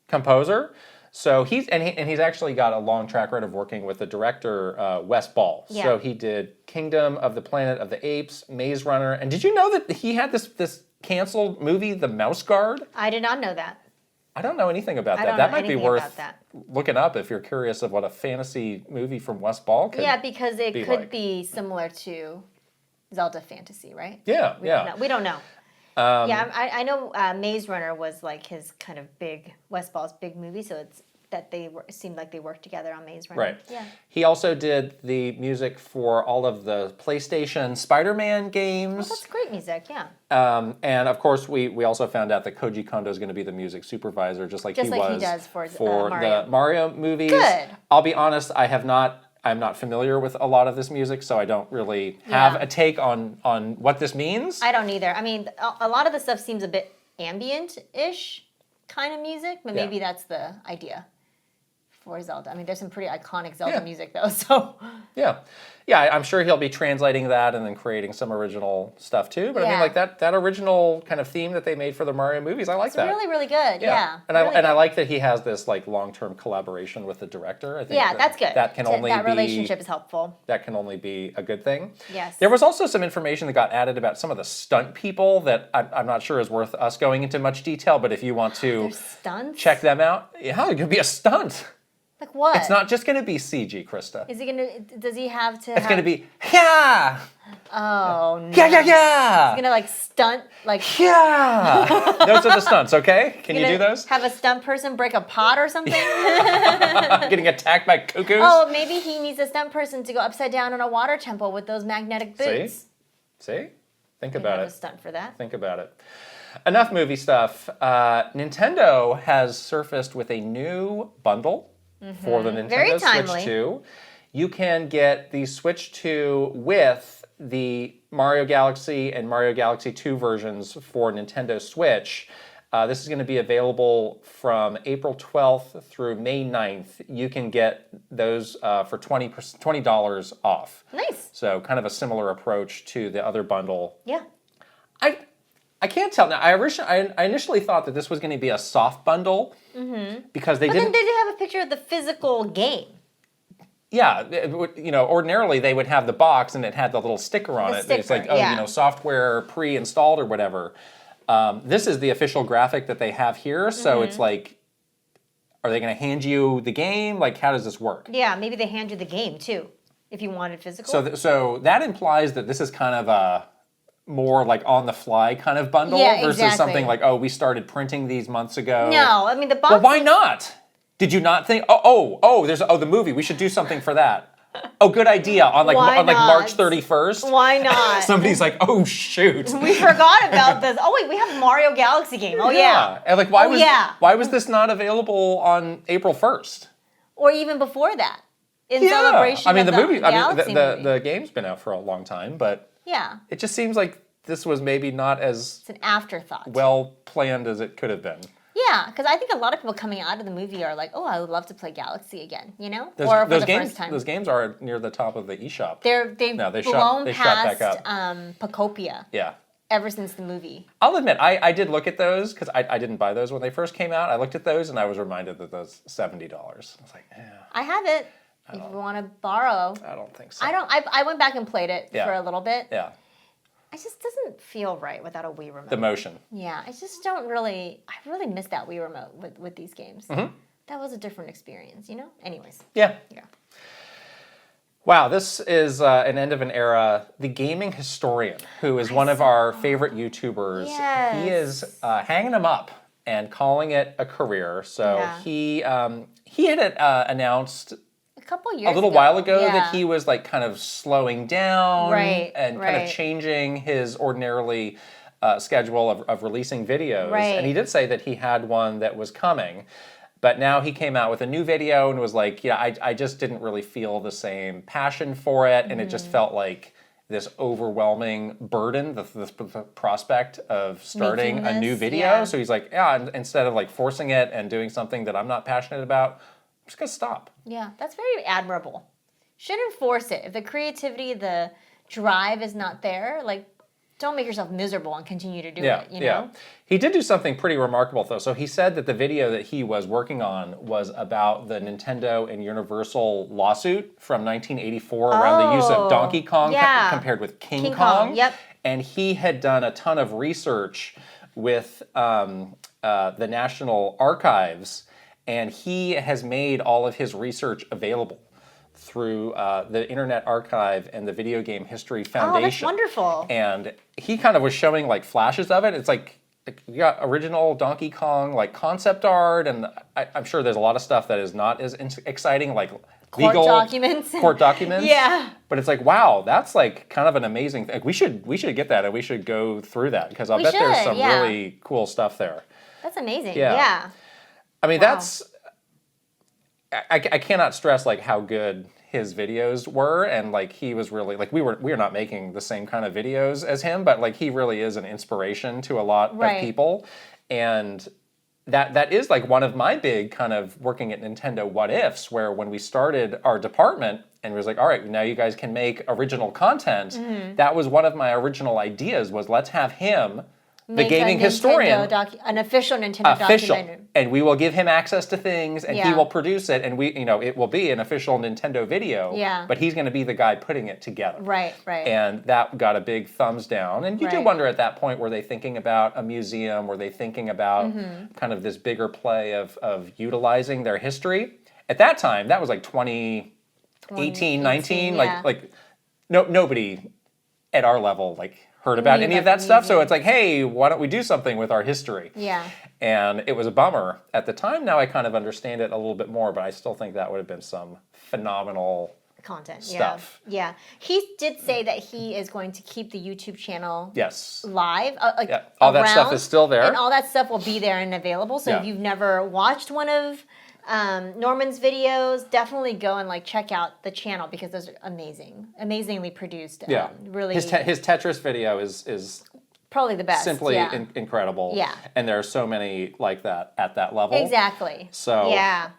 composer. So he's actually got a long track record of working with the director Wes Ball. Yeah. So he did Kingdom of the Planet of the Apes, Maze Runner, and did you know that he had this canceled movie, The Mouse Guard? I did not know that. I don't know anything about I that. don't That know might be anything worth about that. looking up if you're curious of what a fantasy movie from Wes Ball could. Yeah, because it be could like. be similar to Zelda Fantasy, right? Yeah, We don't know. Yeah, I know Maze Runner was like his kind of big, Wes Ball's big movie, so it's that it seemed like they worked together on Maze Runner. Right. Yeah. He also did the music for all of the PlayStation Spider-Man games. That's great music, yeah. And of course, we also found out that Koji Kondo is going to be the music supervisor, just like he does for Mario. the Mario movies. Good. I'll be honest, I'm not familiar with a lot of this music, so I don't really have Yeah. a take on what this means. I don't either. I mean, a lot of the stuff seems a bit ambient-ish kind of music, but maybe that's the idea for Zelda. I mean, there's some pretty iconic Zelda music, though, so... Yeah, I'm sure he'll be translating that and then creating some original stuff too. But I mean, like that original kind of theme that they made for the Mario movies, I like that. Really, really good. Yeah. And I like that he has this like long-term collaboration with the director. I think That's good. That can only that be relationship is helpful. That can only be a good thing. Yes. There was also some information that got added about some of the stunt people that I'm not sure is worth us going into much detail. But if you want to There's stunts? check them out, yeah, it could be a stunt. Like what? It's not just going to be CG, Krista. Is he gonna? Does he have to? It's going to be yeah. Oh no. Yeah. He's gonna like stunt like. Yeah. Those are the stunts, okay? Can you do gonna those? Have a stunt person break a pot or something? Getting attacked by cuckoos? Oh, maybe he needs a stunt person to go upside down in a water temple with those magnetic boots. See? Think Maybe about have it. a stunt for that. Think about it. Enough movie stuff. Nintendo has surfaced with a new bundle for the Nintendo Very Switch timely. 2. You can get the Switch 2 with the Mario Galaxy and Mario Galaxy 2 versions for Nintendo Switch. This is going to be available from April 12th through May 9th. You can get those for $20 off. Nice. So kind of a similar approach to the other bundle. Yeah. I can't tell now. I initially thought that this was going to be a soft bundle because they But didn't. then did they have a picture of the physical game? Yeah, ordinarily they would have the box and it had the little sticker on The it. It's like, sticker, software pre-installed or whatever. This is the official graphic that they have here. So it's like, are they going to hand you the game? Like, how does this work? Yeah, maybe they hand you the game too, if you wanted physical. So that implies that this is kind of a more like on the fly kind of bundle versus exactly. something like, we started printing these months ago. No, I mean the box. Well, why not? Did you not think, there's the movie, we should do something for that? Oh, good idea. On like Why on like not? March 31st. Why not? Somebody's like, oh shoot. We forgot about this. Oh wait, we have Mario Galaxy game. Oh yeah. And like why was this not available on April 1st? Or even before that. In celebration I mean, of the movie. I mean, Galaxy the movie. the game's been out for a long time, but Yeah. it just seems like this was maybe not as It's an afterthought. well planned as it could have been. Yeah, because I think a lot of people coming out of the movie are like, "Oh, I would love to play Galaxy again," you know, or for Those the games, first time. those games are near the top of the eShop. They've they blown shot back past up. Pacopia Yeah. ever since the movie. I'll admit, I did look at those because I didn't buy those when they first came out. I looked at those and I was reminded that those $70. I was like, I have it. If you want to borrow, I don't think so. I went back and played it Yeah. for a little bit. Yeah, It just doesn't feel right without a Wii remote. the motion. Yeah, I just don't really. I really miss that Wii remote with these games. Mm-hmm. That was a different experience, you know. Anyways. Yeah. Yeah. Wow, this is an end of an era. The gaming historian, who is one of our favorite YouTubers, Yes. he is hanging them up and calling it a career. So Yeah. he had announced A couple years. a little while ago yeah. that he was like kind of slowing down Right, and kind of right. changing his ordinarily schedule of releasing videos. Right. And he did say that he had one that was coming. But now he came out with a new video and was like, yeah, I just didn't really feel the same passion for it. And it just felt like this overwhelming burden, the prospect of starting Making a new this, video. yeah. So he's like, yeah, instead of like forcing it and doing something that I'm not passionate about, I'm just going to stop. Yeah, that's very admirable. Shouldn't force it. If the creativity, the drive is not there, like, don't make yourself miserable and continue to do it, you know? He did do something pretty remarkable, though. So he said that the video that he was working on was about the Nintendo and Universal lawsuit from 1984 around the use of Donkey Kong compared with King Kong. Yep. And he had done a ton of research with the National Archives, and he has made all of his research available through the Internet Archive and the Video Game History Foundation. Oh, that's wonderful. And he kind of was showing like flashes of it. It's like you got original Donkey Kong like concept art, and I'm sure there's a lot of stuff that is not as exciting, like Court legal documents. Court documents. Yeah. But it's like, wow, that's like kind of an amazing thing. We should get that and we should go through that because I'll bet there's some really cool stuff there. That's amazing. Yeah. Yeah. I mean, that's I cannot stress like how good his videos were, and like he was really like we were not making the same kind of videos as him, but like he really is an inspiration to a lot of people, and that is like one of my big kind of working at Nintendo what ifs, where when we started our department and it was like, all right, now you guys can make original content. That was one of my original ideas was let's have him. The gaming historian, an official Nintendo documentary, and we will give him access to things, and he will produce it, and it will be an official Nintendo video. Yeah. But he's going to be the guy putting it together. Right. And that got a big thumbs down. And you do wonder at that point, were they thinking about a museum? Were they thinking about kind of this bigger play of utilizing their history? At that time, that was like 2018, 19. Yeah. Like nobody at our level heard about any of that stuff. So it's like, hey, why don't we do something with our history? Yeah. And it was a bummer at the time. Now I kind of understand it a little bit more, but I still think that would have been some phenomenal content stuff. Yeah. He did say that he is going to keep the YouTube channel live. All that stuff is still there. And all that stuff will be there and available. So if you've never watched one of Norman's videos, definitely go and check out the channel because those are amazingly produced. Really, his Tetris video is probably the best. Simply incredible. Yeah, and there are so many like that at that level. Exactly. So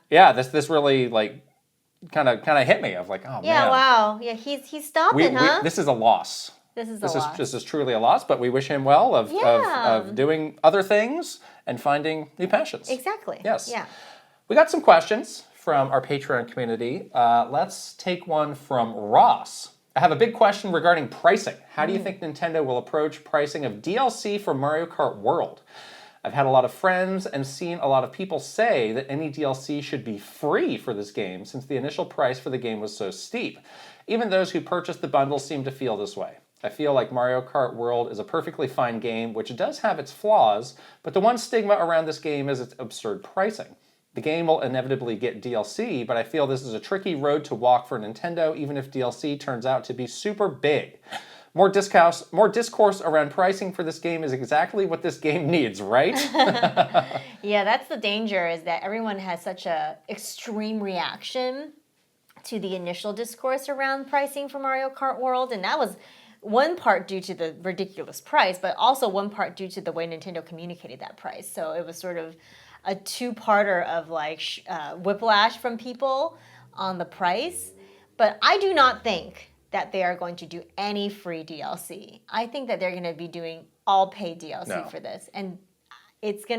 this really kind of hit me of oh man. Yeah, wow. Yeah, he's stopping, huh? This is a loss. This is truly a loss, but we wish him well of doing other things and finding new passions. Exactly. Yes. Yeah. We got some questions from our Patreon community. Let's take one from Ross. I have a big question regarding pricing. How do you think Nintendo will approach pricing of DLC for Mario Kart World? I've had a lot of friends and seen a lot of people say that any DLC should be free for this game since the initial price for the game was so steep. Even those who purchased the bundle seem to feel this way. I feel like Mario Kart World is a perfectly fine game, which does have its flaws, but the one stigma around this game is its absurd pricing. The game will inevitably get DLC, but I feel this is a tricky road to walk for Nintendo, even if DLC turns out to be super big. More discourse around pricing for this game is exactly what this game needs, right? Yeah, that's the danger, is that everyone has such a extreme reaction to the initial discourse around pricing for Mario Kart World, and that was one part due to the ridiculous price, but also one part due to the way Nintendo communicated that price. So it was sort of a two-parter of like whiplash from people on the price. But I do not think that they are going to do any free DLC. I think that they're going to be doing all paid DLC for this, and it's not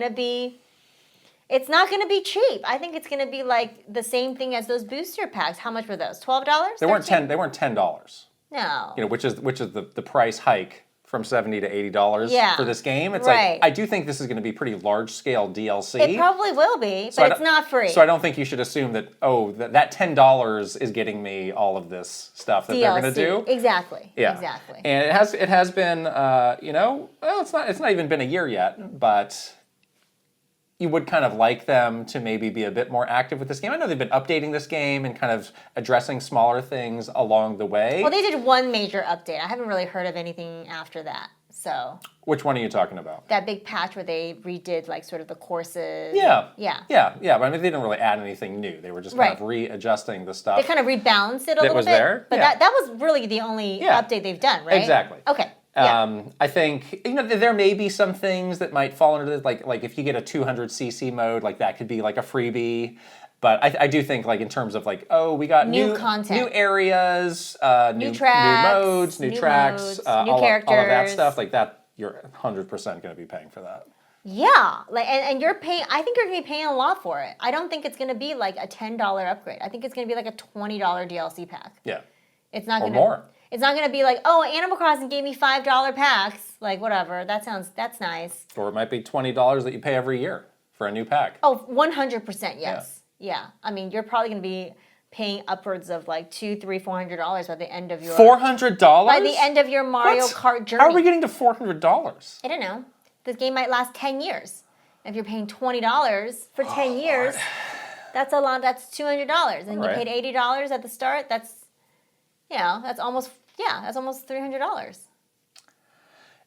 going to be cheap. I think it's going to be like the same thing as those booster packs. How much were those? $12? They weren't $10. No. Which is the price hike from $70 to $80 for this game. It's like, I do think this is going to be pretty large scale DLC. It probably will be, but it's not free. So I don't think you should assume that that $10 is getting me all of this stuff that DLC. they're going to do. Exactly. Yeah. Exactly. And it has been it's not even been a year yet, but you would kind of like them to maybe be a bit more active with this game. I know they've been updating this game and kind of addressing smaller things along the way. Well, they did one major update. I haven't really heard of anything after that. So which one are you talking about? that big patch where they redid like sort of the courses. Yeah. Yeah. But I mean, they didn't really add anything new. They were just kind of readjusting the stuff. They kind of rebalanced it a little was bit. there. But that was really the only update they've done, right? Exactly. Okay. Yeah. I think there may be some things that might fall under this, like if you get a 200cc mode, like that could be like a freebie. But I do think like in terms of like, we got new content, new areas, new tracks, new modes, new tracks, new characters, all of that stuff like that. You're 100% going to be paying for that. Yeah, and you're paying. I think you're going to be paying a lot for it. I don't think it's going to be like a $10 upgrade. I think it's going to be like a $20 DLC pack. Yeah. It's not going to more. It's not going to be like, Animal Crossing gave me $5 packs. Like, whatever. That's nice. Or it might be $20 that you pay every year for a new pack. Oh, 100% yes. Yeah. I mean, you're probably going to be paying upwards of like $200, $300, $400 by the end of your... $400? By the end of your Mario Kart journey. How are we getting to $400? I don't know. This game might last 10 years. If you're paying $20 for 10 years, that's a lot. That's $200. And you paid $80 at the start. That's almost $300.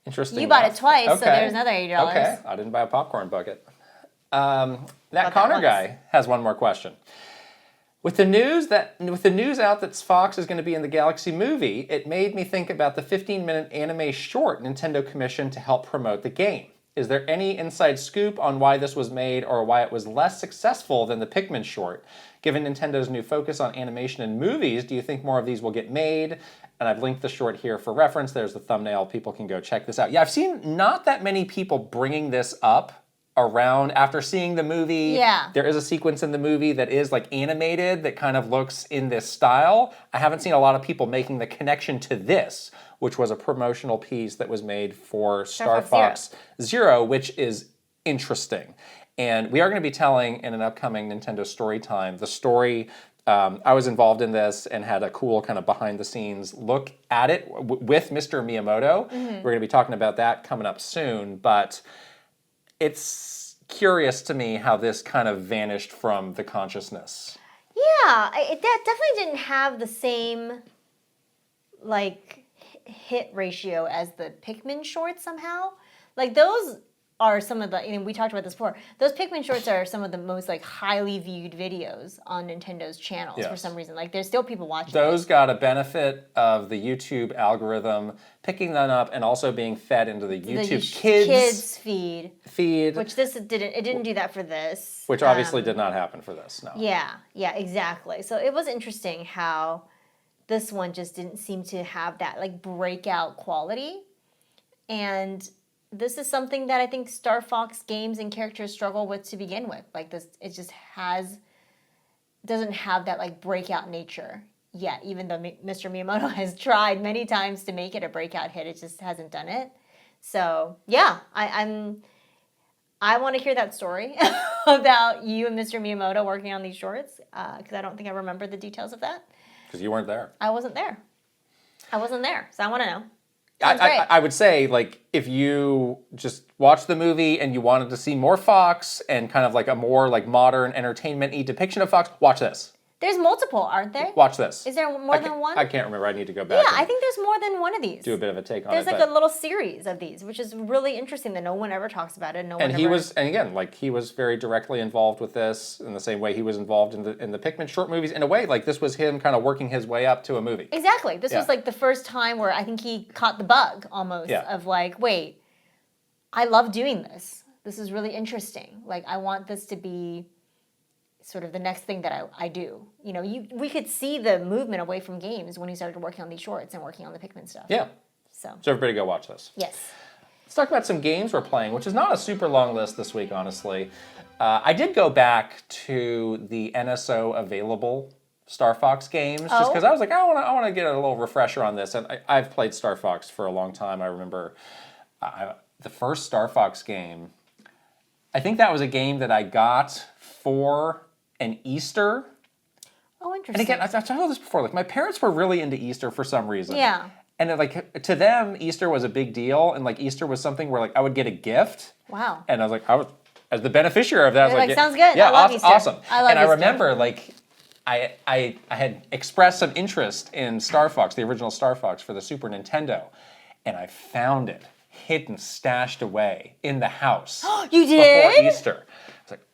Interesting. You bought it twice, so there's another $80. Okay, I didn't buy a popcorn bucket. That Connor guy has one more question. With the news out that Fox is going to be in the Galaxy movie, it made me think about the 15-minute anime short Nintendo commissioned to help promote the game. Is there any inside scoop on why this was made or why it was less successful than the Pikmin short? Given Nintendo's new focus on animation and movies, do you think more of these will get made? And I've linked the short here for reference. There's the thumbnail. People can go check this out. Yeah, I've seen not that many people bringing this up around after seeing the movie. Yeah. There is a sequence in the movie that is like animated that kind of looks in this style. I haven't seen a lot of people making the connection to this, which was a promotional piece that was made for Star Fox Zero, which is interesting. And we are going to be telling in an upcoming Nintendo Storytime the story. I was involved in this and had a cool kind of behind-the-scenes look at it with Mr. Miyamoto. Mm-hmm. We're going to be talking about that coming up soon, but it's curious to me how this kind of vanished from the consciousness. Yeah, that definitely didn't have the same like hit ratio as the Pikmin shorts somehow. Like those are some of the, we talked about this before, those Pikmin shorts are some of the most like highly viewed videos on Nintendo's channels for some reason. Like there's still people watching those. Got a benefit of the YouTube algorithm picking them up and also being fed into the YouTube kids feed. Which it didn't do that for this. Which obviously did not happen for this, no. Yeah, exactly. So it was interesting how this one just didn't seem to have that like breakout quality. And this is something that I think Star Fox games and characters struggle with to begin with. Like this, it just doesn't have that like breakout nature yet. Even though Mr. Miyamoto has tried many times to make it a breakout hit, it just hasn't done it. So yeah, I want to hear that story about you and Mr. Miyamoto working on these shorts because I don't think I remember the details of that. Because you weren't there. I wasn't there, so I want to know. I would say, like, if you just watched the movie and you wanted to see more Fox and kind of like a more like modern entertainment-y depiction of Fox, watch this. There's multiple, aren't there? Watch this. Is there more than one? I can't remember. I need to go back. Yeah, I think there's more than one of these. Do a bit of a take on There's it. like a little series of these, which is really interesting that no one ever talks about it. And again, like, he was very directly involved with this in the same way he was involved in the Pikmin short movies. In a way, like, this was him kind of working his way up to a movie. Exactly. This was like the first time where I think he caught the bug almost of like, wait, I love doing this. This is really interesting. Like, I want this to be sort of the next thing that I do. You know, we could see the movement away from games when he started working on these shorts and working on the Pikmin stuff. Yeah. So everybody go watch this. Yes. Let's talk about some games we're playing, which is not a super long list this week, honestly. I did go back to the NSO available Star Fox games, just because I was like, I want to get a little refresher on this. And I've played Star Fox for a long time. I remember the first Star Fox game, I think that was a game that I got for an Easter. Oh, interesting. And again, I've told you this before. Like, my parents were really into Easter for some reason. Yeah. And like, to them, Easter was a big deal, and like, Easter was something where like I would get a gift. Wow. And I was like, as the beneficiary of that, I was like, sounds good. Yeah, I love Easter. awesome. I love and Easter. I remember like, I had expressed some interest in Star Fox, the original Star Fox for the Super Nintendo, and I found it hidden, stashed away in the house. You did? Before Easter. I was like,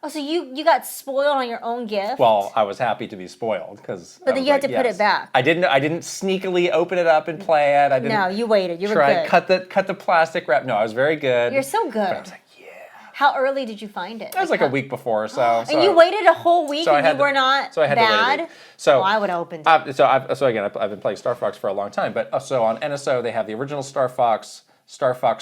Oh, so you got spoiled on your own gift? well, I was happy to be spoiled because. But then you had to put it back. I didn't sneakily open it up and play it. I didn't. No, you waited. You were good. Cut the plastic wrap. No, I was very good. You're so good. But I was like, How early did you find it? that was like a week before or so. And you waited a whole week and you were not so I had bad? To wait a week. So I would have opened it. So again, I've been playing Star Fox for a long time. But so on NSO, they have the original Star Fox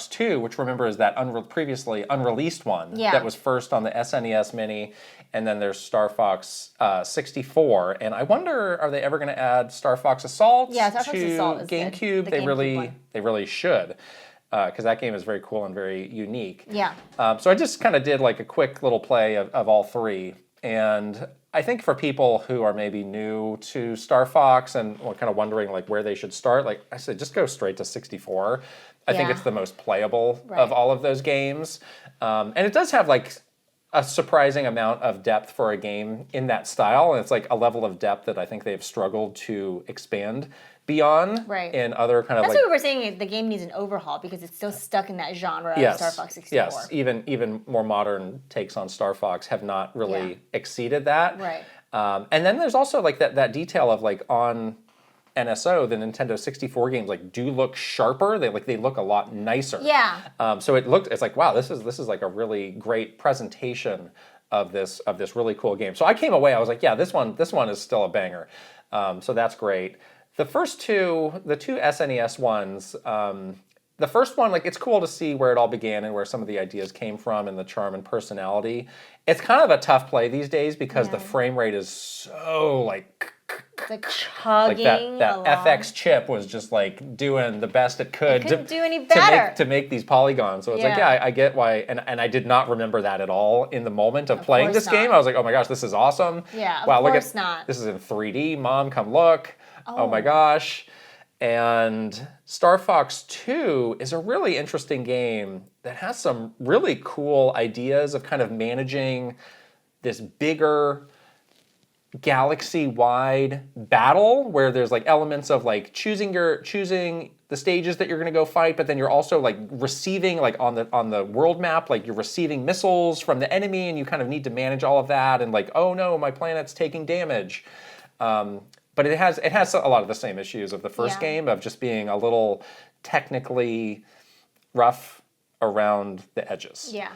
2, which remember is that previously unreleased one that was first on the SNES Mini, and then there's Star Fox 64. And I wonder, are they ever going to add Star Fox Assault Yeah, Star Fox to Assault is GameCube? good. The They GameCube one. really should, because that game is very cool and very unique. Yeah. So I just kind of did like a quick little play of all three. And I think for people who are maybe new to Star Fox and kind of wondering like where they should start, like I said, just go straight to 64. I think it's the most playable of all of those games. And it does have like a surprising amount of depth for a game in that style. And it's like a level of depth that I think they've struggled to expand beyond in other kind of That's like... what we were saying, the game needs an overhaul because it's still stuck in that genre of Star Fox 64. Yes, even more modern takes on Star Fox have not really exceeded that. Right. And then there's also like that detail of like on NSO, the Nintendo 64 games like do look sharper. They look a lot nicer. Yeah. So it's like, wow, this is like a really great presentation of this really cool game. So I came away, I was like, yeah, this one is still a banger. So that's great. The first two, the two SNES ones, the first one, like, it's cool to see where it all began and where some of the ideas came from and the charm and personality. It's kind of a tough play these days because the frame rate is so like chugging like that along. FX chip was just like doing the best it could couldn't do any better. to make these polygons. So it's like, yeah, I get why, and I did not remember that at all in the moment of playing this game. I was like, oh my gosh, this is awesome. Yeah, wow, of course not. This is in 3D. Mom, come look. Oh my gosh. And Star Fox 2 is a really interesting game that has some really cool ideas of kind of managing this bigger galaxy-wide battle where there's like elements of like choosing the stages that you're going to go fight, but then you're also like receiving like on the world map, like you're receiving missiles from the enemy and you kind of need to manage all of that and like, oh no, my planet's taking damage. But it has a lot of the same issues of the first game of just being a little technically rough around the edges. Yeah.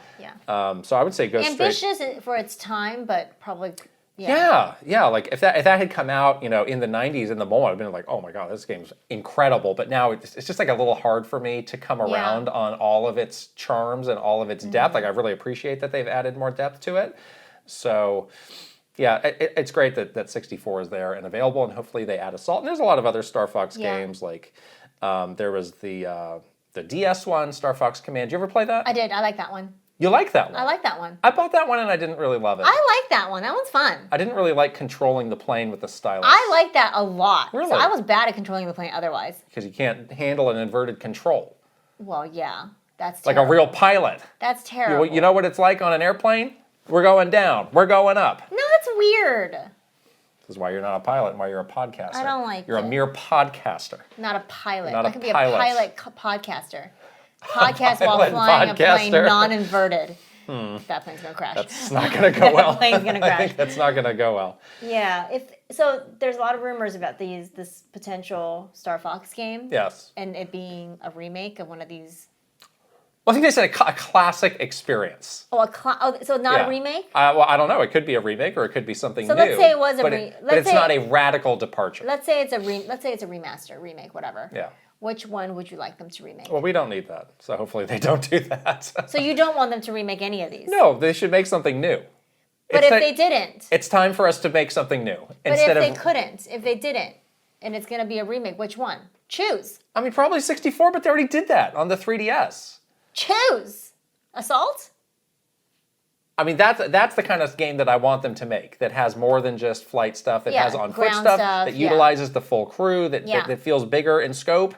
So I would say go ambitious straight. for its time, but probably. Yeah. Like if that had come out, in the 90s in the moment, I'd been like, oh my god, this game's incredible. But now it's just like a little hard for me to come around on all of its charms and all of its depth. Like I really appreciate that they've added more depth to it. So. Yeah, it's great that 64 is there and available, and hopefully they add Assault. And there's a lot of other Star Fox games, like there was the DS one, Star Fox Command. Did you ever play that? I did. I like that one. You like that one? I like that one. I bought that one and I didn't really love it. I like that one. That one's fun. I didn't really like controlling the plane with the stylus. I like that a lot. Really? So I was bad at controlling the plane otherwise. Because you can't handle an inverted control. Well, yeah. That's Like terrible. a real pilot. That's terrible. You know what it's like on an airplane? We're going down. We're going up. No, that's weird. This is why you're not a pilot and why you're a podcaster. I don't like You're it. a mere podcaster. Not a pilot. Not I a could be a pilot. pilot podcaster. Podcast while Pilot flying a plane podcaster. non-inverted. That plane's gonna crash. That's not going to go well. That plane's gonna I crash. think that's not going to go well. Yeah. So there's a lot of rumors about this potential Star Fox game. Yes. And it being a remake of one of these. Well, I think they said a classic experience. Oh, so not Yeah. a remake? Well, I don't know. It could be a remake or it could be something So new. let's say it was a but let's it's say- not a radical departure. Let's say it's a remaster, remake, whatever. Yeah. Which one would you like them to remake? Well, we don't need that. So hopefully they don't do that. So you don't want them to remake any of these? No, they should make something new. But if they didn't, It's time for us to make something new. but if they couldn't, if they didn't, and it's going to be a remake, which one? Choose. I mean, probably 64, but they already did that on the 3DS. Choose. Assault? I mean, that's the kind of game that I want them to make, that has more than just flight stuff, that Yeah, has on-foot ground stuff, stuff, that yeah. utilizes the full crew, Yeah. that feels bigger in scope.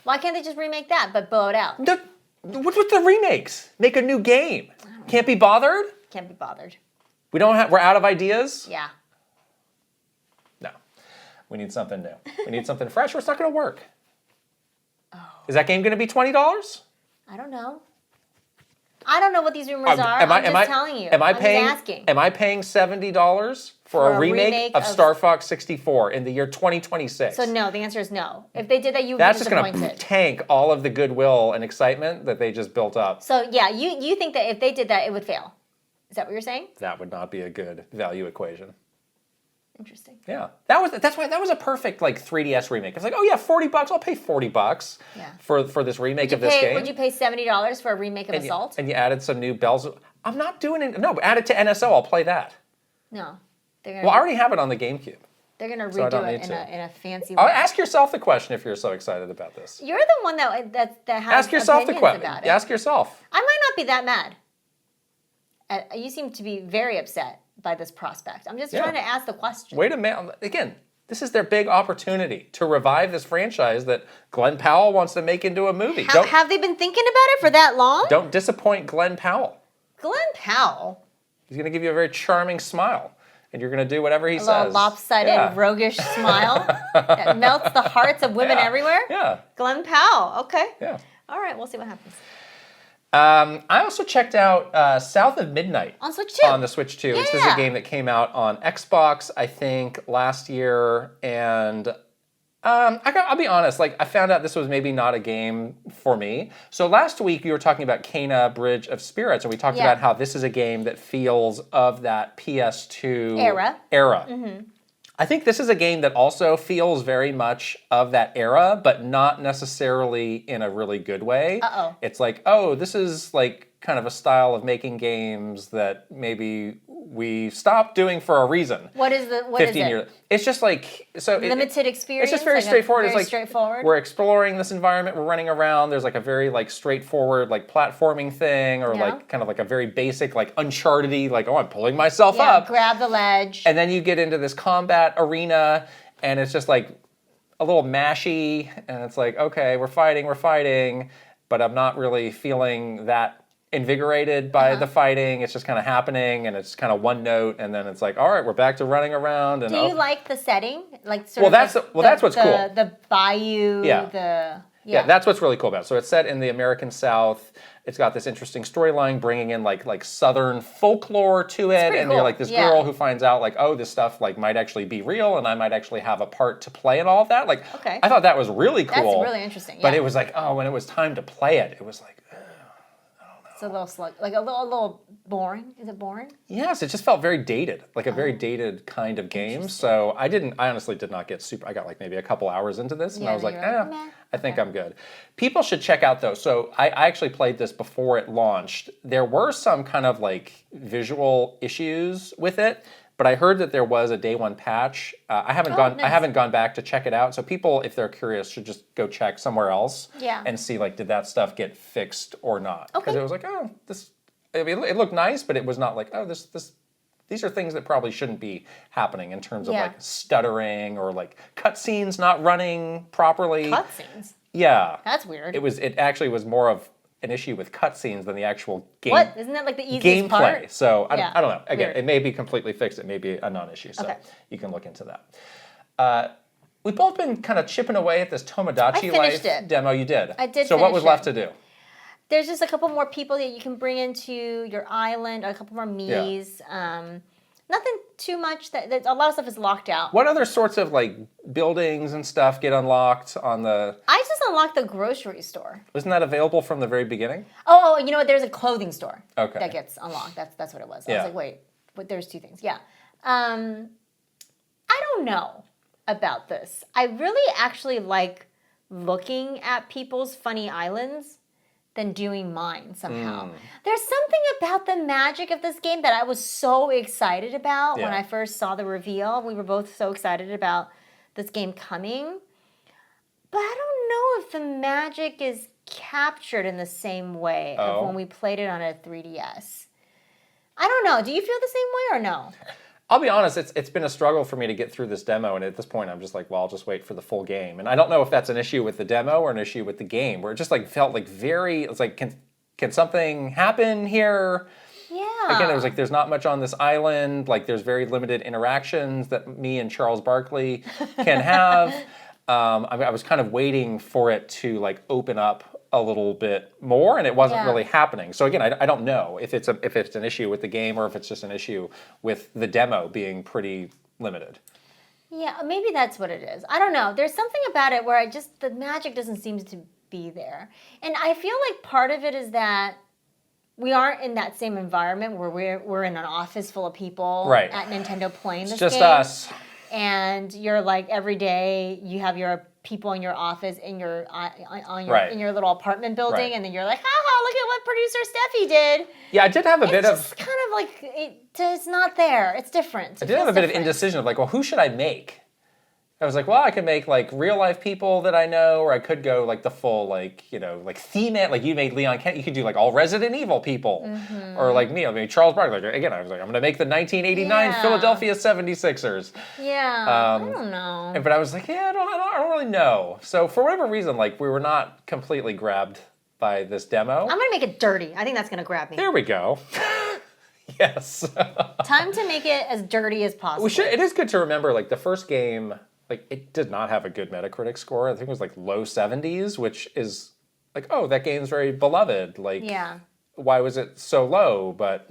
Why can't they just remake that, but blow it out? What's with the remakes? Make a new game. Can't be bothered? Can't be bothered. We're out of ideas? Yeah. No. We need something new. We need something fresh or it's not going to work. Oh. Is that game going to be $20? I don't know. I don't know what these rumors are. I'm just telling you. Am I I'm paying, just asking. Am I paying $70 for a remake of Star Fox 64 in the year 2026? So no, the answer is no. If they did that, you would That's be just going disappointed. to tank all of the goodwill and excitement that they just built up. So yeah, you think that if they did that, it would fail. Is that what you're saying? That would not be a good value equation. Interesting. Yeah, that was a perfect like 3DS remake. It's like, oh yeah, $40. I'll pay $40 for this remake of this game. Would you pay $70 for a remake of Assault? And you added some new bells. I'm not doing it. No, add it to NSO. I'll play that. No, Well, I already have it on the GameCube. they're gonna so I don't redo it need to. in a fancy way. Ask yourself the question if you're so excited about this. You're the one that has Ask yourself the opinions question. about it. Ask yourself. I might not be that mad. You seem to be very upset by this prospect. I'm just trying to ask the question. Wait a minute. Again, this is their big opportunity to revive this franchise that Glenn Powell wants to make into a movie. Have they been thinking about it for that long? Don't disappoint Glenn Powell. Glenn Powell. He's going to give you a very charming smile, and you're going to do whatever he says. A little lopsided, roguish smile that melts the hearts of women everywhere. Yeah. Glenn Powell. Okay. Yeah. All right. We'll see what happens. I also checked out South of Midnight on Switch 2. On the Switch 2. This is a game that came out on Xbox, I think, last year, and I'll be honest. Like, I found out this was maybe not a game for me. So last week we were talking about Kena Bridge of Spirits, and we talked about how this is a game that feels of that PS2 era. Mm-hmm. I think this is a game that also feels very much of that era, but not necessarily in a really good way. Uh-oh. It's like, oh, this is like kind of a style of making games that maybe we stopped doing for a reason. What is it? 15 years. It's just like limited experience. It's just very straightforward. Very it's like straightforward. We're exploring this environment. We're running around. There's like a very like straightforward like platforming thing, or like kind of like a very basic like Uncharted-y, like, oh, I'm pulling myself up. Grab the ledge. And then you get into this combat arena, and it's just like a little mashy, and it's like, okay, we're fighting, but I'm not really feeling that invigorated by the fighting. It's just kind of happening, and it's kind of one note, and then it's like, all right, we're back to running around. And do you like the setting? Like that's what's cool. The bayou. Yeah, that's what's really cool about it. So it's set in the American South. It's got this interesting storyline, bringing in like Southern folklore to it, and you're like this girl who finds out like, oh, this stuff like might actually be real, and I might actually have a part to play in all of that. Like, I thought that was really cool. That's really interesting. Yeah. But it was like, oh, when it was time to play it, it was like, it's a little slug, like a little boring. Is it boring? Yes, it just felt very dated, like a very dated kind of game. So I honestly did not get super. I got like maybe a couple hours into this, and I was like, I think I'm good. People should check out though. So I actually played this before it launched. There were some kind of like visual issues with it, but I heard that there was a day one patch. I haven't gone back to check it out. So people, if they're curious, should just go check somewhere else and see like, did that stuff get fixed or not? Because it was like, oh, this I mean, it looked nice, but it was not like, oh, these are things that probably shouldn't be happening in terms of like stuttering or like cutscenes not running properly. Cutscenes? Yeah. That's weird. It actually was more of an issue with cutscenes than the actual game. What? Isn't that like the easiest gameplay? part? So I don't know. Again, Weird. it may be completely fixed. It may be a non-issue. So Okay. you can look into that. We've both been kind of chipping away at this Tomodachi Life demo. You did. I did. So what was finish left to do? There's just a couple more people that you can bring into your island, a couple more Miis. Nothing too much. That a lot of stuff is locked out. What other sorts of like buildings and stuff get unlocked on the? I just unlocked the grocery store. Wasn't that available from the very beginning? Oh, you know what? There's a clothing store that gets unlocked. That's what it was. I was like, wait, but there's two things. Yeah. I don't know about this. I really actually like looking at people's funny islands than doing mine somehow. There's something about the magic of this game that I was so excited about when I first saw the reveal. We were both so excited about this game coming. But I don't know if the magic is captured in the same way of when we played it on a 3DS. I don't know. Do you feel the same way or no? I'll be honest, it's been a struggle for me to get through this demo, and at this point I'm just like, well, I'll just wait for the full game. And I don't know if that's an issue with the demo or an issue with the game, where it just like felt like it's like, can something happen here? Yeah. Again, it was like there's not much on this island, like there's very limited interactions that me and Charles Barkley can have. I was kind of waiting for it to like open up a little bit more, and it wasn't really happening. So again, I don't know if it's an issue with the game or if it's just an issue with the demo being pretty limited. Yeah, maybe that's what it is. I don't know. There's something about it where the magic doesn't seem to be there. And I feel like part of it is that we aren't in that same environment where we're in an office full of people at Nintendo playing this game. It's just us. And you're like every day you have your people in your office in your in your little apartment building, and then you're like, haha, look at what producer Steffi did. Yeah, I did have a bit of. It's just kind of like it's not there. It's different. I did have a bit of indecision of like, well, who should I make? I was like, well, I could make like real life people that I know, or I could go like the full like theme it. Like you made Leon Kent, you could do like all Resident Evil people, or like me, I mean Charles Barkley. Like, again, I was like, I'm gonna make the 1989 Philadelphia 76ers. Yeah, I don't know. But I was like, I don't really know. So for whatever reason, like we were not completely grabbed by this demo. I'm gonna make it dirty. I think that's gonna grab me. There we go. Yes. Time to make it as dirty as possible. It is good to remember, like the first game. Like, it did not have a good Metacritic score. I think it was like low 70s, which is like, oh, that game's very beloved. Like, why was it so low? But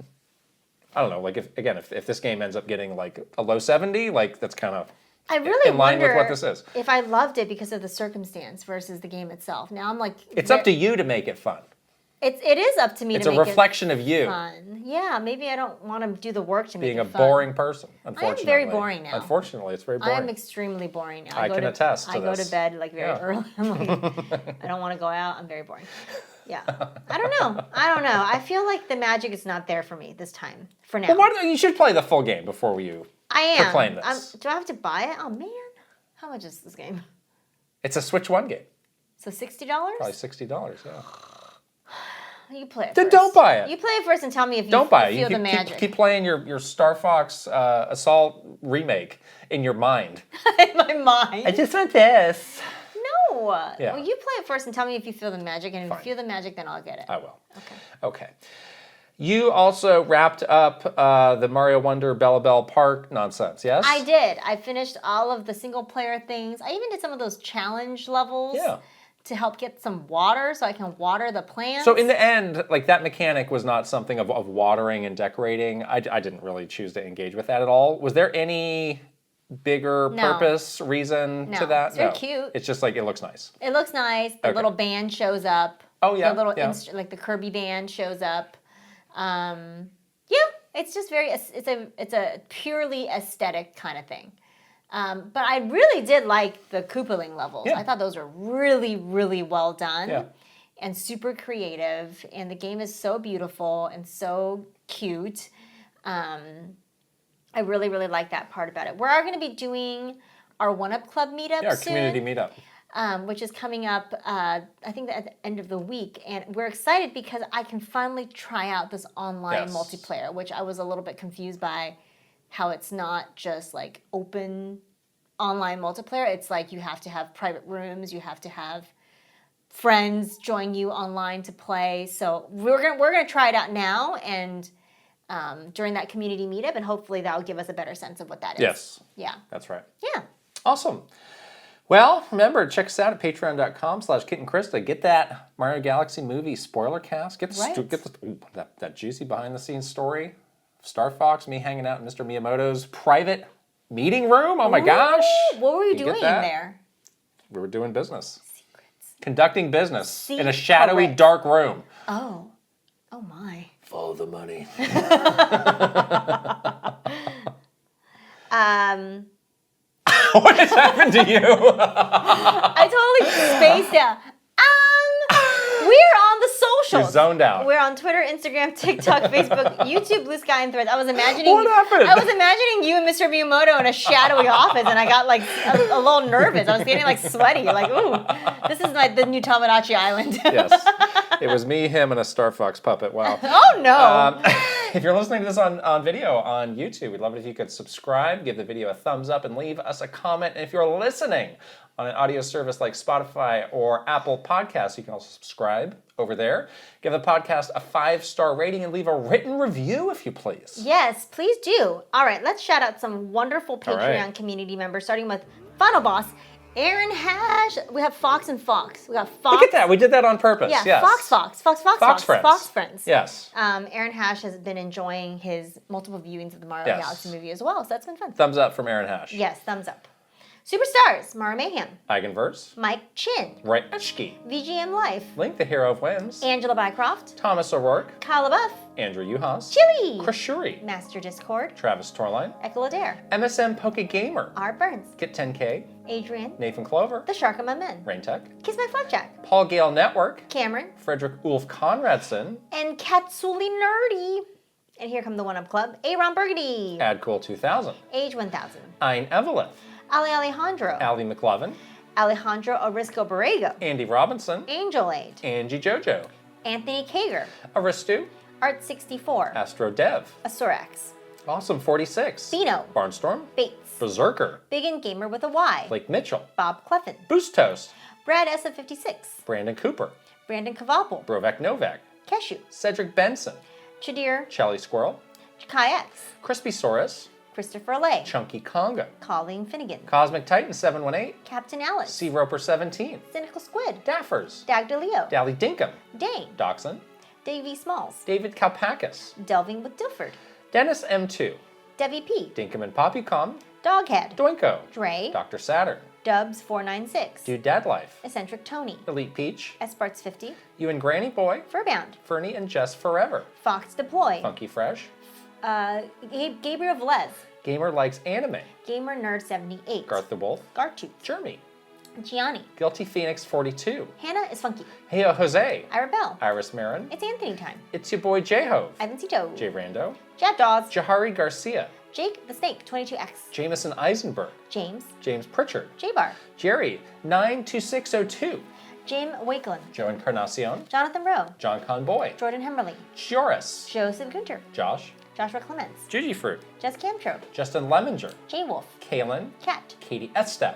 I don't know. Like, if this game ends up getting like a low 70, like that's kind of in line with what this is. If I loved it because of the circumstance versus the game itself. Now I'm like, it's up to you to make it fun. It is up to me to make it fun. It's a reflection of you. Yeah, maybe I don't want to do the work to make it fun. Being a boring person, unfortunately. I am very boring now. Unfortunately, it's very boring. I am extremely boring now. I can attest to this. I go to bed like very early. I'm like, I don't want to go out. I'm very boring. Yeah. I don't know. I feel like the magic is not there for me this time, for now. Well, you should play the full game before you proclaim this. Do I have to buy it? Oh, man. How much is this game? It's a Switch 1 game. So $60? Probably $60, yeah. You play it Then first. don't buy it. You play it first and tell me if you don't buy it. feel the magic. Keep playing your Star Fox Assault remake in your mind. In my mind. I just want this. No. Yeah. Well, you play it first and tell me if you feel the magic, and if Fine. you feel the magic, then I'll get it. I will. Okay. You also wrapped up the Mario Wonder Bella Bell Park nonsense, yes? I did. I finished all of the single-player things. I even did some of those challenge levels. Yeah. To help get some water so I can water the plants. So in the end, like that mechanic was not something of watering and decorating. I didn't really choose to engage with that at all. Was there any bigger purpose, reason to that? It's very cute. It's just like, it looks nice. It looks nice. The little band shows up. Oh, yeah. The little like the Kirby band shows up. It's just it's a purely aesthetic kind of thing. But I really did like the Koopaling levels. Yeah. I thought those were really, really well done and super creative. And the game is so beautiful and so cute. I really, really like that part about it. We are going to be doing our 1UP Club meetup our soon. community meetup. which is coming up, I think at the end of the week. And we're excited because I can finally try out this online multiplayer, which I was a little bit confused by how it's not just like open online multiplayer. It's like you have to have private rooms, you have to have friends join you online to play. So we're gonna try it out now and during that community meetup, and hopefully that will give us a better sense of what that is. Yes. Yeah. That's right. Yeah. Awesome. Well, remember, check us out at patreon.com/Kit and Krysta. Get that Mario Galaxy movie spoiler cast. Get that juicy behind-the-scenes story. Star Fox, me hanging out in Mr. Miyamoto's private meeting room. Oh, my gosh. What were you doing in there? We were doing business. Secrets. Conducting business in a shadowy, dark room. Oh. Oh, my. Follow the money. What has happened to you? I totally spaced out. We're on the socials. You're zoned out. We're on Twitter, Instagram, TikTok, Facebook, YouTube, Blue Sky, and Threads. I was imagining. What happened? I was imagining you and Mr. Miyamoto in a shadowy office, and I got like a little nervous. I was getting like sweaty. Like, ooh, this is like the new Tamagotchi Island. Yes, it was me, him, and a Star Fox puppet. Wow. Oh no. If you're listening to this on video on YouTube, we'd love it if you could subscribe, give the video a thumbs up, and leave us a comment. And if you're listening on an audio service like Spotify or Apple Podcasts, you can also subscribe over there. Give the podcast a 5-star rating and leave a written review if you please. Yes, please do. All right, let's shout out some wonderful Patreon community members, starting with Final Boss, Aaron Hash. We have Fox and Fox. We got Fox. Look at that. We did that on purpose. Yeah, yes. Fox Friends. Yes. Aaron Hash has been enjoying his multiple viewings of the Mario Galaxy movie as well, so that's been fun. Thumbs up from Aaron Hash. Yes, thumbs up. Superstars, Mara Mayhem, Eigenverse, Mike Chin, Ray Etchke, VGM Life, Link the Hero of Whims, Angela Bycroft, Thomas O'Rourke, Kyle LaBeouf, Andrew Uhas, Chili, Chris Shuri, Master Discord, Travis Torline, Echo Adair, MSM Poke Gamer, Art Burns, Get 10K, Adrian, Nathan Clover, The Shark Among Men, Rain Tech, Kiss My Flapjack, Paul Gale Network, Cameron, Frederick Ulf Conradson, and Katsuli Nerdy. And here come the One Up Club, Aaron Burgundy, Adcool 2000, Age 1000, Ein Evelyn, Ali Alejandro, Ali McLovin, Alejandro Orisco Borrego, Andy Robinson, Angel Aid, Angie Jojo, Anthony Kager, Aristu, Art64, Astro Dev, Asurax, Awesome 46, Bino, Barnstorm, Bates, Berserker, Big and Gamer with a Y, Blake Mitchell, Bob Cleffin, Boost Toast, Brad SF56, Brandon Cooper, Brandon Kavalpol, Brovek Novak, Keshu, Cedric Benson, Chadir, Chelly Squirrel, Kai X, Crispy Saurus, Christopher Lay, Chunky Congo, Colleen Finnegan, Cosmic Titan 718, Captain Alice, Sea Roper 17, Cynical Squid, Daffers, Dag DeLeo, Dally Dinkum, Dane, Dachshund, Davey Smalls, David Kalpakis, Delving with Dilford, Dennis M2, Debbie P, Dinkum and Poppycom, Doghead, Doinko, Dre, Dr. Saturn, Dubs 496, Dude Dad Life, Eccentric Tony, Elite Peach, Esparts 50, You and Granny Boy, Furbound, Fernie and Jess Forever, Fox Deploy, Funky Fresh, Gabriel Velez, Gamer Likes Anime, Gamer Nerd 78, Garth the Wolf, Gartooth, Jeremy, Gianni, Guilty Phoenix 42, Hannah is funky, Hey Jose, Ira Bell, Iris Marin, It's Anthony time, It's Your Boy J-Hove, Ivan Cito, Jay Rando, Jab Dawes, Jahari Garcia, Jake the Snake 22X, Jameson Eisenberg, James, James Pritchard, J Bar, Jerry 92602, Jim Wakelin, Joe Encarnacion, Jonathan Rowe, John Conboy, Jordan Hemmerly, Joris, Joseph Gunter, Josh, Joshua Clements, Gigi Fruit, Jess Camtro, Justin Lemminger, J Wolf, Kaylin, Kat, Katie Estep,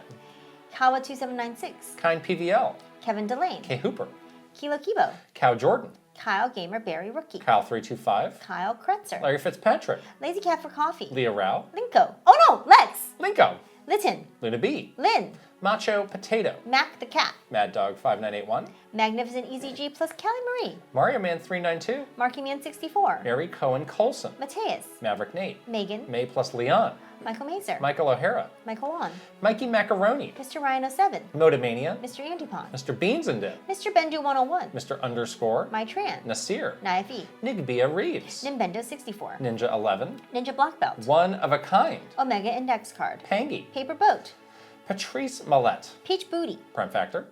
Kawa 2796, Kind PVL, Kevin Delane, Kay Hooper, Kilo Kibo, Cow Jordan, Kyle Gamer Barry Rookie, Kyle 325, Kyle Kretzer, Larry Fitzpatrick, Lazy Cat for Coffee, Leah Rao, Linko, oh no, Lex, Linko, Litton, Luna B, Lynn, Macho Potato, Mac the Cat, Mad Dog 5981, Magnificent EZG plus Kelly Marie, Mario Man 392, Marky Man 64, Mary Cohen Colson, Mateus, Maverick Nate, Megan, May plus Leon, Michael Mazer, Michael O'Hara, Michael Wan, Mikey Macaroni, Mr. Ryan 07, Motomania, Mr. Antipon, Mr. Beans and Dip, Mr. Bendu 101, Mr. Underscore, My Tran, Nasir, Naifi, Nigbia Reeves, Nimbendo 64, Ninja 11, Ninja Black Belt, One of a Kind, Omega Index Card, Pangy, Paper Boat, Patrice Millette, Peach Booty, Prime Factor,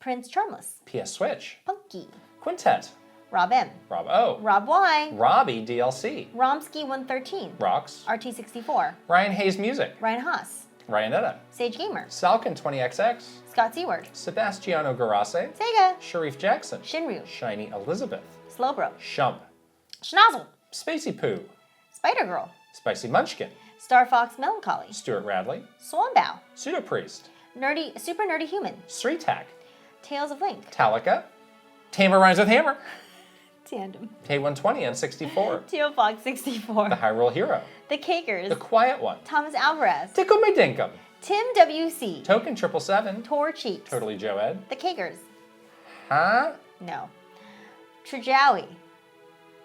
Prince Charmless, PS Switch, Punky, Quintet, Rob M, Rob O, Rob Y, Robbie DLC, Romsky 113, Rocks, RT64, Ryan Hayes Music, Ryan Haas, Ryanetta. Sage Gamer. Salkin20XX. Scott Seward. Sebastiano Garase. Sega. Sharif Jackson. Shinryu. Shiny Elizabeth. Slowbro. Shump. Schnozzle. Spacey Poo. Spider Girl. Spicy Munchkin. Star Fox Melancholy. Stuart Radley. Swanbow. Pseudo Priest. Super Nerdy Human. Sreetak. Tales of Link. Talica. Tamer Rhymes with Hammer. Tandem. K120 and 64. Teal Fox 64. The Hyrule Hero. The Cakers. The Quiet One. Thomas Alvarez. Tickle Me Dinkum. Tim WC. Token 777. Tor Cheeks. Totally Joe Ed. The Cakers. Huh? No. Trajowie.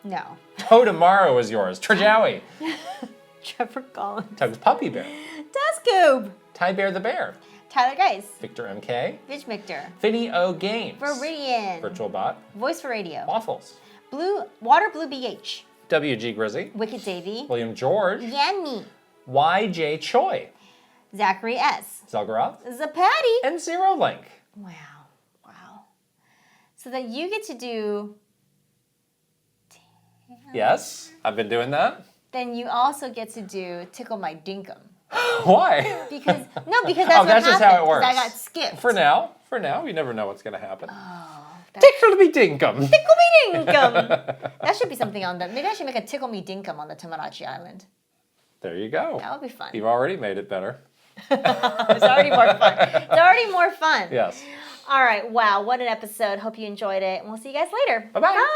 No. Tomorrow is yours. Trajowie. Trevor Collins. Tug's Puppy Bear. Duscoob. Ty Bear the Bear. Tyler Geis. Victor MK. Vitch Victor. Finny O Games. Viridian. Virtual Bot. Voice for Radio. Waffles. Water Blue BH. WG Grizzy. Wicked Davy. William George. Yanni. YJ Choi. Zachary S. Zelgaroth. Zapatty. And Zero Link. Wow. So that you get to do. Yes, I've been doing that. Then you also get to do Tickle My Dinkum. Why? Because that's what that's just how it happened, 'cause works. I got skipped. For now, you never know what's going to happen. That's- Tickle me dinkum. Tickle Me Dinkum. That should be something on the. Maybe I should make a Tickle Me Dinkum on the Tomodachi Island. There you go. That would be fun. You've already made it better. It's already more fun. It's already more fun. Yes. All right. Wow. What an episode. Hope you enjoyed it. And we'll see you guys later. Bye-bye. Bye.